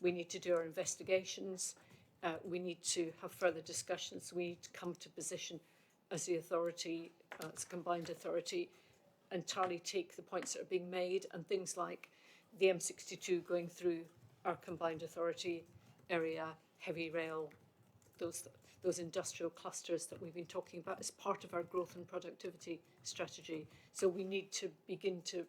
we need to do our investigations, we need to have further discussions, we need to come to position as the authority, as a combined authority, entirely take the points that are being made, and things like the M62 going through our combined authority area, heavy rail, those industrial clusters that we've been talking about as part of our growth and productivity strategy. So we need to begin to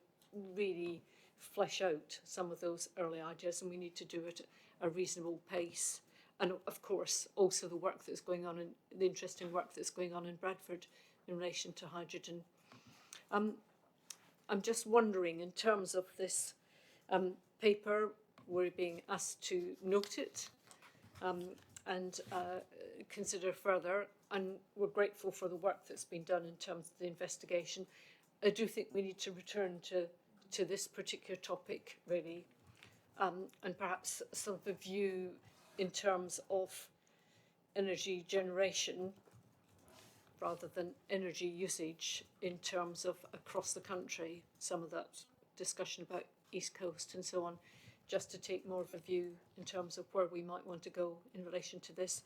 really flesh out some of those early ideas, and we need to do it at a reasonable pace. And of course, also the work that's going on, the interesting work that's going on in Bradford in relation to hydrogen. I'm just wondering, in terms of this paper, we're being asked to note it and consider further, and we're grateful for the work that's been done in terms of the investigation. I do think we need to return to this particular topic, really, and perhaps some of a view in terms of energy generation rather than energy usage in terms of across the country, some of that discussion about East Coast and so on, just to take more of a view in terms of where we might want to go in relation to this,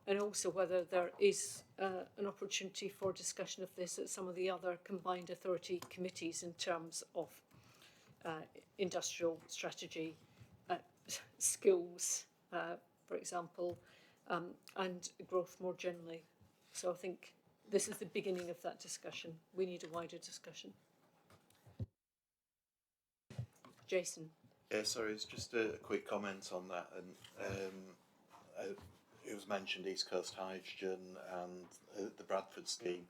and also whether there is an opportunity for discussion of this at some of the other combined authority committees in terms of industrial strategy, skills, for example, and growth more generally. So I think this is the beginning of that discussion. We need a wider discussion. Jason. Yeah, sorry, it's just a quick comment on that. And it was mentioned East Coast Hydrogen and the Bradford scheme.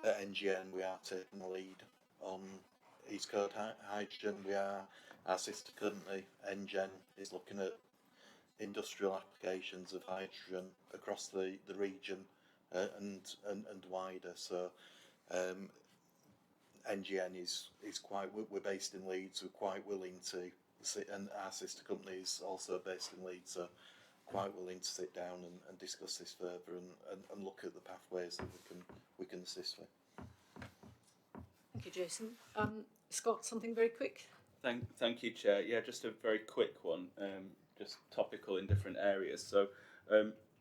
At NGN, we are taking the lead on East Coast Hydrogen. Our sister company, NGen, is looking at industrial applications of hydrogen across the region and wider. So NGN is quite, we're based in Leeds, we're quite willing to sit, and our sister company is also based in Leeds, so quite willing to sit down and discuss this further and look at the pathways that we can assist with. Thank you, Jason. Scott, something very quick? Thank you, Chair. Yeah, just a very quick one, just topical in different areas. So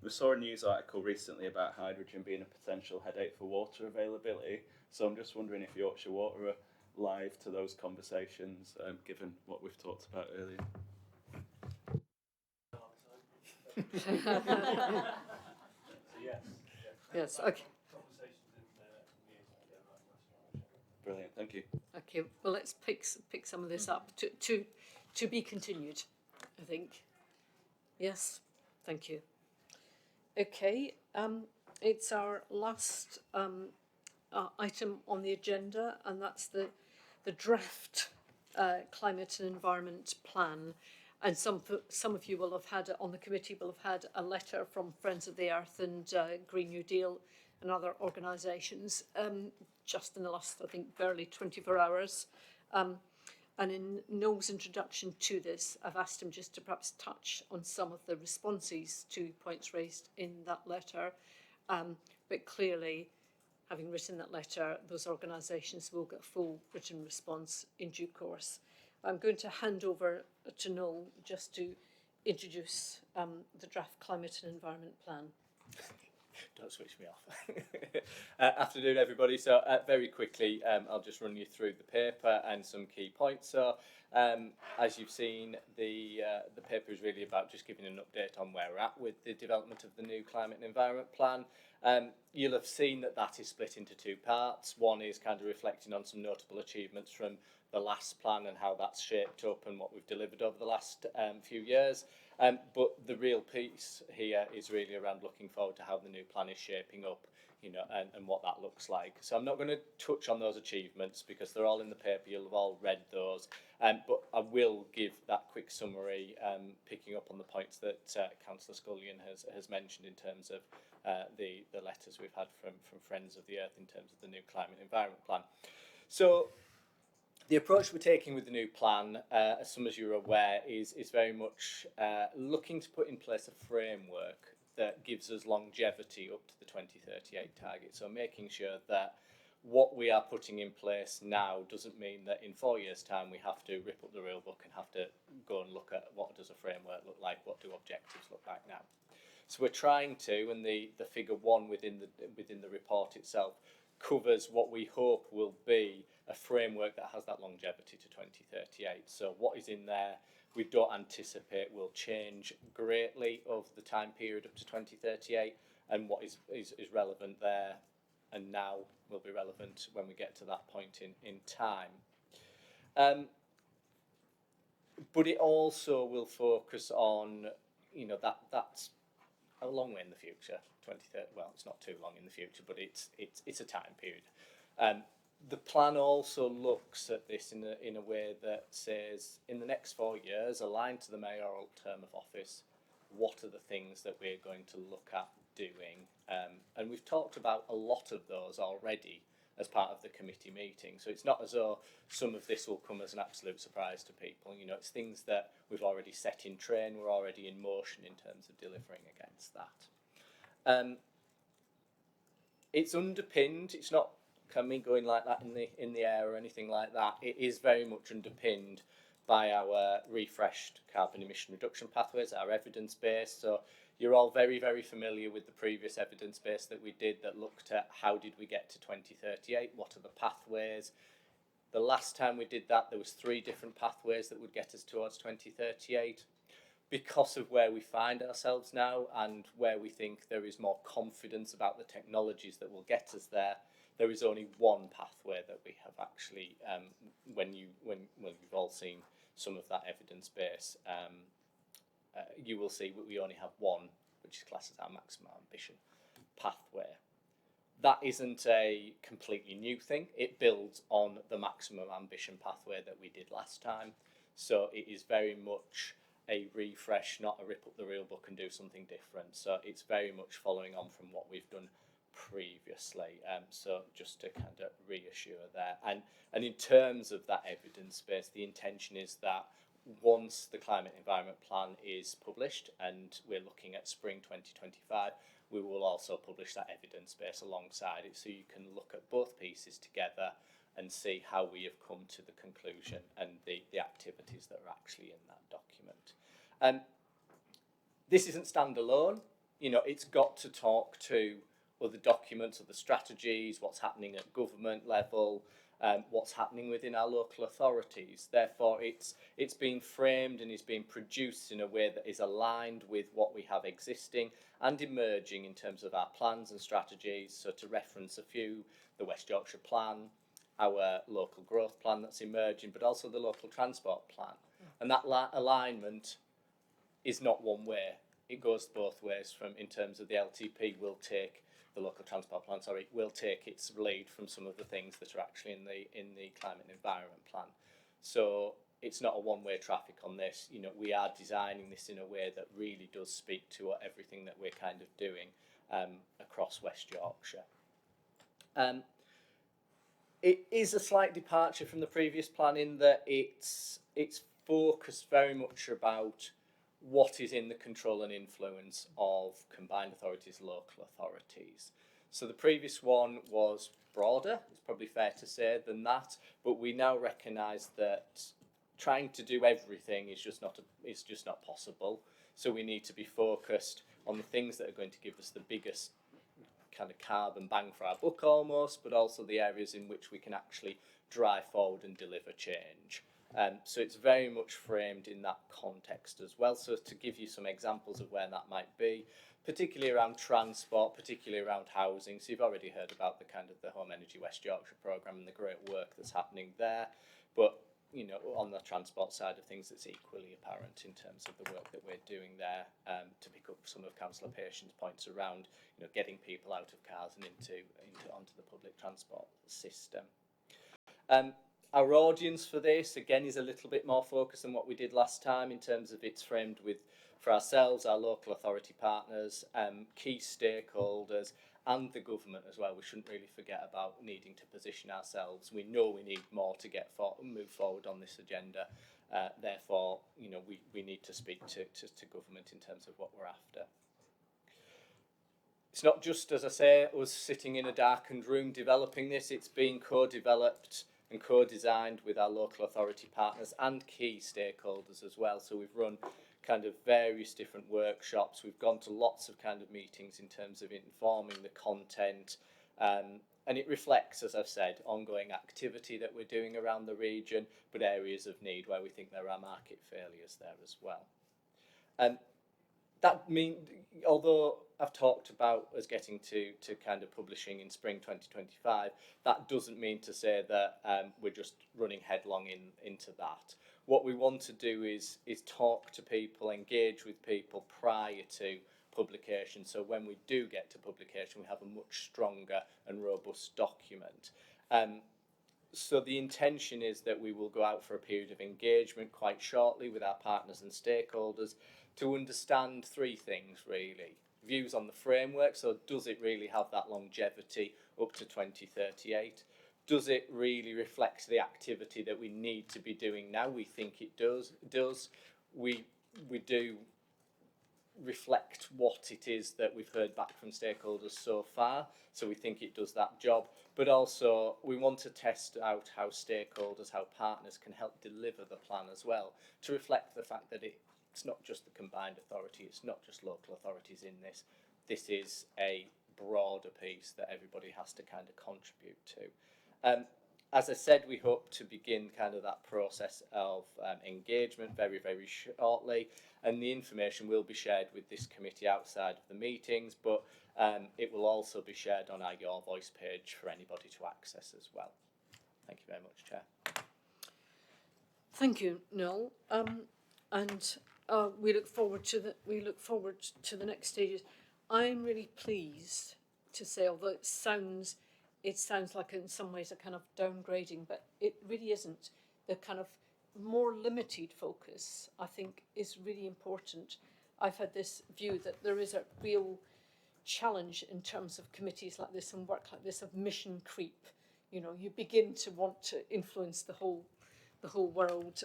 we saw a news article recently about hydrogen being a potential headache for water availability. So I'm just wondering if Yorkshire Water are live to those conversations, given what we've talked about earlier. Yes, okay. Brilliant, thank you. Okay, well, let's pick some of this up to be continued, I think. Yes, thank you. Okay, it's our last item on the agenda, and that's the draft climate and environment plan. And some of you will have had, on the committee, will have had a letter from Friends of the Earth and Green New Deal and other organisations just in the last, I think, barely 24 hours. And in Noel's introduction to this, I've asked him just to perhaps touch on some of the responses to points raised in that letter. But clearly, having written that letter, those organisations will get a full written response in due course. I'm going to hand over to Noel just to introduce the draft climate and environment plan. Don't switch me off. Afternoon, everybody. So very quickly, I'll just run you through the paper and some key points. So as you've seen, the paper is really about just giving an update on where we're at with the development of the new climate and environment plan. You'll have seen that is split into two parts. One is kind of reflecting on some notable achievements from the last plan and how that's shaped up and what we've delivered over the last few years. But the real piece here is really around looking forward to how the new plan is shaping up and what that looks like. So I'm not going to touch on those achievements because they're all in the paper, you'll have all read those, but I will give that quick summary, picking up on the points that Councillor Scullion has mentioned in terms of the letters we've had from Friends of the Earth in terms of the new climate environment plan. So the approach we're taking with the new plan, as some of you are aware, is very much looking to put in place a framework that gives us longevity up to the 2038 target. So making sure that what we are putting in place now doesn't mean that in 4 years' time we have to rip up the rule book and have to go and look at what does a framework look like, what do objectives look like now. So we're trying to, and the figure 1 within the report itself covers what we hope will be a framework that has that longevity to 2038. So what is in there we don't anticipate will change greatly over the time period up to 2038, and what is relevant there and now will be relevant when we get to that point in time. But it also will focus on, that's a long way in the future, 2030. Well, it's not too long in the future, but it's a time period. The plan also looks at this in a way that says, in the next 4 years, aligned to the mayoral term of office, what are the things that we're going to look at doing? And we've talked about a lot of those already as part of the committee meeting. So it's not as though some of this will come as an absolute surprise to people. It's things that we've already set in train, we're already in motion in terms of delivering against that. It's underpinned, it's not me going like that in the air or anything like that. It is very much underpinned by our refreshed carbon emission reduction pathways, our evidence base. So you're all very, very familiar with the previous evidence base that we did that looked at how did we get to 2038, what are the pathways. The last time we did that, there was 3 different pathways that would get us towards 2038. Because of where we find ourselves now and where we think there is more confidence about the technologies that will get us there, there is only one pathway that we have actually, when you've all seen some of that evidence base, you will see that we only have one, which is classed as our maximum ambition pathway. That isn't a completely new thing. It builds on the maximum ambition pathway that we did last time. So it is very much a refresh, not a rip up the real book and do something different. So it's very much following on from what we've done previously. So just to kind of reassure there. And in terms of that evidence base, the intention is that once the climate environment plan is published, and we're looking at spring 2025, we will also publish that evidence base alongside it, so you can look at both pieces together and see how we have come to the conclusion and the activities that are actually in that document. This isn't standalone. It's got to talk to other documents, other strategies, what's happening at government level, what's happening within our local authorities. Therefore, it's being framed and is being produced in a way that is aligned with what we have existing and emerging in terms of our plans and strategies. So to reference a few, the West Yorkshire plan, our local growth plan that's emerging, but also the local transport plan. And that alignment is not one way. It goes both ways. In terms of the LTP, the local transport plan, will take its lead from some of the things that are actually in the climate and environment plan. So it's not a one-way traffic on this. We are designing this in a way that really does speak to everything that we're kind of doing across West Yorkshire. It is a slight departure from the previous plan in that it's focused very much about what is in the control and influence of combined authorities, local authorities. So the previous one was broader, it's probably fair to say, than that, but we now recognise that trying to do everything is just not possible. So we need to be focused on the things that are going to give us the biggest kind of carbon bang for our buck almost, but also the areas in which we can actually drive forward and deliver change. So it's very much framed in that context as well. So to give you some examples of where that might be, particularly around transport, particularly around housing. So you've already heard about the kind of the Home Energy West Yorkshire programme and the great work that's happening there. But on the transport side of things, it's equally apparent in terms of the work that we're doing there, to pick up some of Councillor Patient's points around, getting people out of cars and onto the public transport system. Our audience for this, again, is a little bit more focused than what we did last time in terms of it's framed for ourselves, our local authority partners, key stakeholders, and the government as well. We shouldn't really forget about needing to position ourselves. We know we need more to move forward on this agenda. Therefore, we need to speak to government in terms of what we're after. It's not just, as I say, us sitting in a darkened room developing this. It's being co-developed and co-designed with our local authority partners and key stakeholders as well. So we've run kind of various different workshops. We've gone to lots of kind of meetings in terms of informing the content, and it reflects, as I've said, ongoing activity that we're doing around the region, but areas of need where we think there are market failures there as well. That means, although I've talked about us getting to kind of publishing in spring 2025, that doesn't mean to say that we're just running headlong into that. What we want to do is talk to people, engage with people prior to publication. So when we do get to publication, we have a much stronger and robust document. So the intention is that we will go out for a period of engagement quite shortly with our partners and stakeholders to understand three things really. Views on the framework, so does it really have that longevity up to 2038? Does it really reflect the activity that we need to be doing now? We think it does. We do reflect what it is that we've heard back from stakeholders so far, so we think it does that job. But also we want to test out how stakeholders, how partners can help deliver the plan as well, to reflect the fact that it's not just the combined authority, it's not just local authorities in this. This is a broader piece that everybody has to kind of contribute to. As I said, we hope to begin kind of that process of engagement very, very shortly, and the information will be shared with this committee outside of the meetings, but it will also be shared on our Your Voice page for anybody to access as well. Thank you very much, Chair. Thank you, Noel. And we look forward to the next stages. I'm really pleased to say, although it sounds like in some ways a kind of downgrading, but it really isn't. The kind of more limited focus, I think, is really important. I've had this view that there is a real challenge in terms of committees like this and work like this of mission creep. You begin to want to influence the whole world.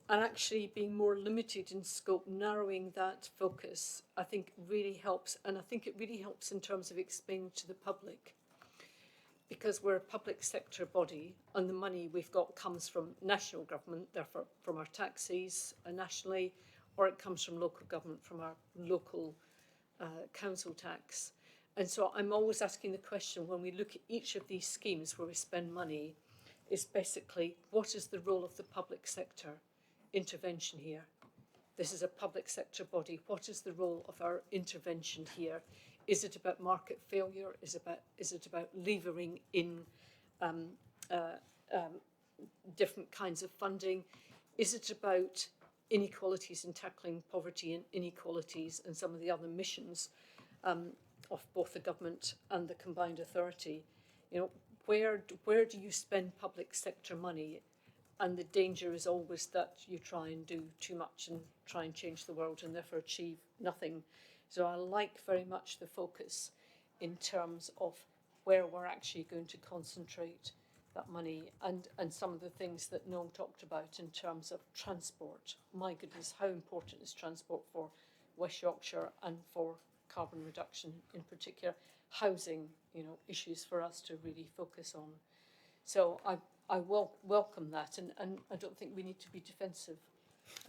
And actually being more limited in scope, narrowing that focus, I think really helps. And I think it really helps in terms of explaining to the public, because we're a public sector body and the money we've got comes from national government, therefore from our taxes nationally, or it comes from local government, from our local council tax. And so I'm always asking the question, when we look at each of these schemes where we spend money, is basically, what is the role of the public sector intervention here? This is a public sector body. What is the role of our intervention here? Is it about market failure? Is it about levering in different kinds of funding? Is it about inequalities and tackling poverty and inequalities and some of the other missions of both the government and the combined authority? Where do you spend public sector money? And the danger is always that you try and do too much and try and change the world and therefore achieve nothing. So I like very much the focus in terms of where we're actually going to concentrate that money, and some of the things that Noel talked about in terms of transport. My goodness, how important is transport for West Yorkshire and for carbon reduction in particular? Housing, issues for us to really focus on. So I welcome that, and I don't think we need to be defensive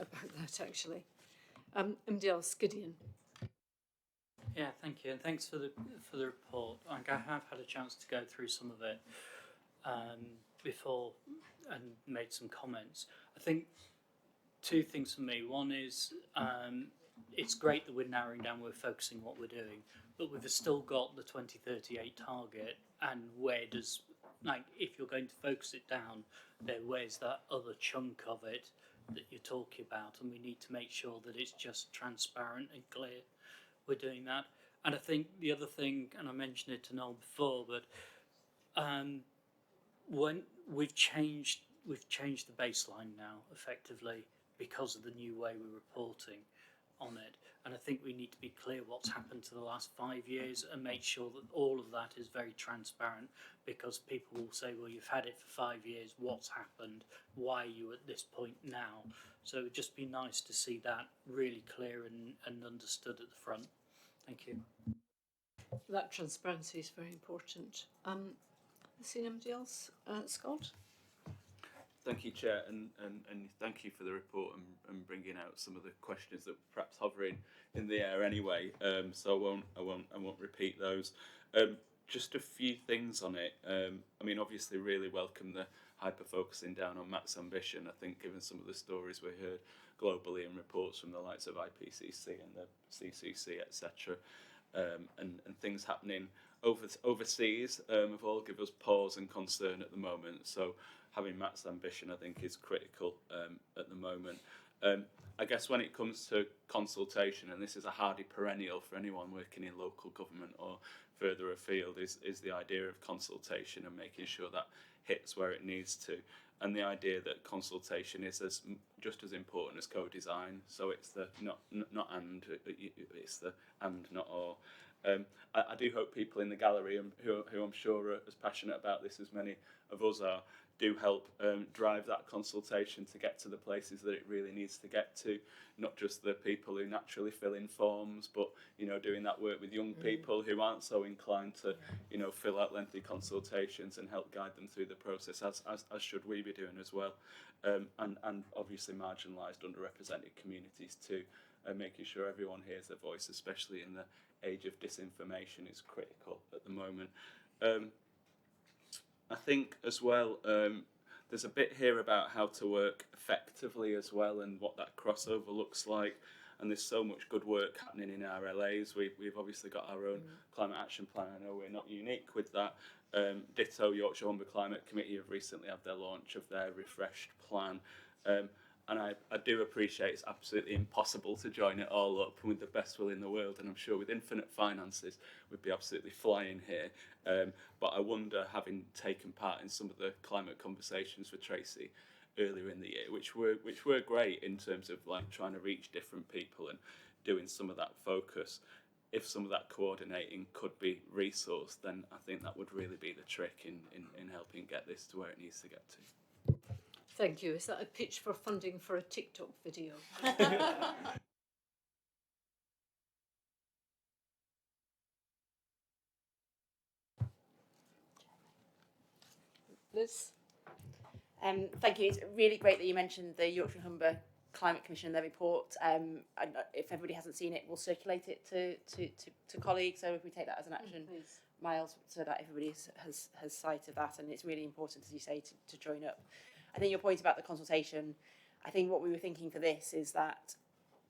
about that, actually. MD else, Gideon. Yeah, thank you, and thanks for the report. I have had a chance to go through some of it before and made some comments. I think two things for me. One is it's great that we're narrowing down, we're focusing what we're doing, but we've still got the 2038 target, and where does like if you're going to focus it down, then where's that other chunk of it that you're talking about? And we need to make sure that it's just transparent and clear. We're doing that. And I think the other thing, and I mentioned it to Noel before, but when we've changed the baseline now effectively because of the new way we're reporting on it, and I think we need to be clear what's happened to the last 5 years and make sure that all of that is very transparent, because people will say, well, you've had it for 5 years, what's happened, why are you at this point now? So it'd just be nice to see that really clear and understood at the front. Thank you. That transparency is very important. See anybody else? Scott? Thank you, Chair, and thank you for the report and bringing out some of the questions that were perhaps hovering in the air anyway. So I won't repeat those. Just a few things on it. I mean, obviously, really welcome the hyper focusing down on max ambition. I think, given some of the stories we heard globally and reports from the likes of IPCC and the CCC, etc., and things happening overseas have all give us pause and concern at the moment. So having max ambition, I think, is critical at the moment. I guess when it comes to consultation, and this is a hardy perennial for anyone working in local government or further afield, is the idea of consultation and making sure that hits where it needs to. And the idea that consultation is just as important as co-design. So it's the not and, it's the and, not or. I do hope people in the gallery, who I'm sure are as passionate about this as many of us are, do help drive that consultation to get to the places that it really needs to get to, not just the people who naturally fill in forms, but doing that work with young people who aren't so inclined to fill out lengthy consultations and help guide them through the process, as should we be doing as well, and obviously marginalised, underrepresented communities too, making sure everyone hears their voice, especially in the age of disinformation, is critical at the moment. I think as well, there's a bit here about how to work effectively as well and what that crossover looks like. And there's so much good work happening in our LAs. We've obviously got our own climate action plan. I know we're not unique with that. Ditto, Yorkshire Humber Climate Committee have recently had their launch of their refreshed plan. And I do appreciate it's absolutely impossible to join it all up with the best will in the world, and I'm sure with infinite finances we'd be absolutely flying here. But I wonder, having taken part in some of the climate conversations with Tracy earlier in the year, which were great in terms of like trying to reach different people and doing some of that focus, if some of that coordinating could be resourced, then I think that would really be the trick in helping get this to where it needs to get to. Thank you. Is that a pitch for funding for a TikTok video? Liz? Thank you. It's really great that you mentioned the Yorkshire Humber Climate Commission and their report. And if everybody hasn't seen it, we'll circulate it to colleagues. So if we take that as an action, Miles, so that everybody has sight of that. And it's really important, as you say, to join up. I think your point about the consultation, I think what we were thinking for this is that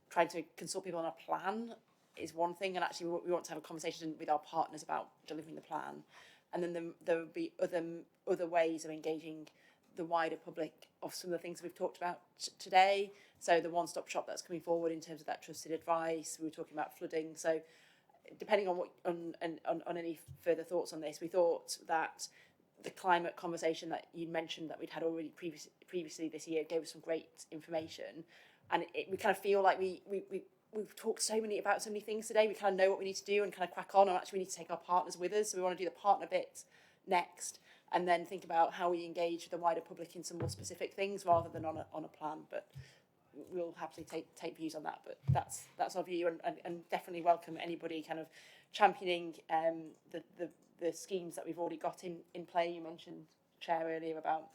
trying to consult people on a plan is one thing, and actually we want to have a conversation with our partners about delivering the plan. And then there would be other ways of engaging the wider public of some of the things we've talked about today. So the one-stop shop that's coming forward in terms of that trusted advice. We were talking about flooding. So depending on on any further thoughts on this, we thought that the climate conversation that you mentioned that we'd had already previously this year gave us some great information, and we kind of feel like we've talked about so many things today. We kind of know what we need to do and kind of crack on, and actually we need to take our partners with us. So we want to do the partner bit next, and then think about how we engage the wider public in some more specific things rather than on a plan. But we'll happily take views on that. But that's our view, and definitely welcome anybody kind of championing the schemes that we've already got in play. You mentioned, Chair, earlier about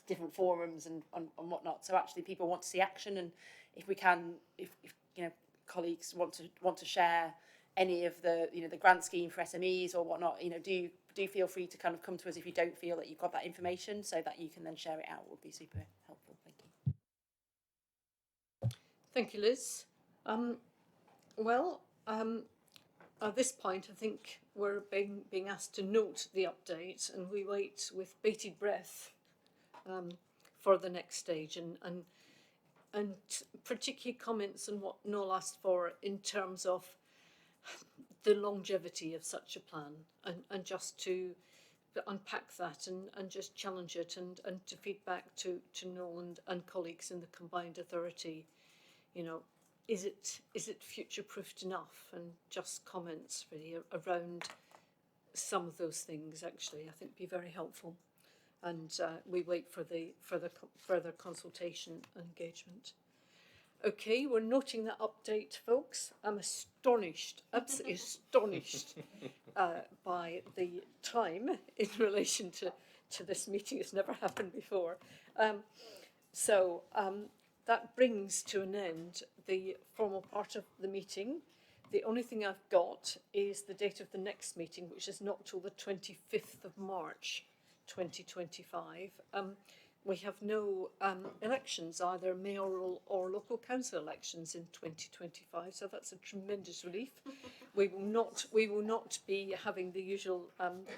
different forums and whatnot. So actually people want to see action, and if we can, if colleagues want to share any of the the grant scheme for SMEs or whatnot, do feel free to kind of come to us if you don't feel that you've got that information, so that you can then share it out. Would be super helpful. Thank you. Thank you, Liz. at this point, I think we're being asked to note the update, and we wait with bated breath for the next stage, and particularly comments on what Noel asked for in terms of the longevity of such a plan, and just to unpack that and just challenge it, and to feed back to Noel and colleagues in the combined authority, you know, is it future-proofed enough, and just comments really around some of those things actually I think be very helpful, and we wait for the further consultation and engagement. Okay, we're noting that update, folks. I'm astonished, absolutely astonished by the time in relation to this meeting. It's never happened before. That brings to an end the formal part of the meeting. The only thing I've got is the date of the next meeting, which is not till the 25th of March 2025. We have no elections, either mayoral or local council elections in 2025, so that's a tremendous relief. We will not be having the usual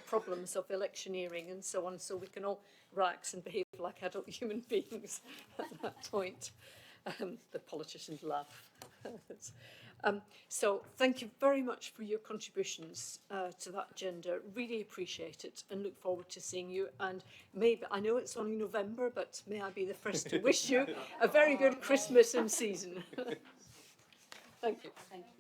problems of electioneering and so on, so we can all relax and behave like adult human beings at that point. The politicians laugh. So thank you very much for your contributions to that agenda. Really appreciate it, and look forward to seeing you. And maybe, I know it's only November, but may I be the first to wish you a very good Christmas and season. Thank you. Thank you.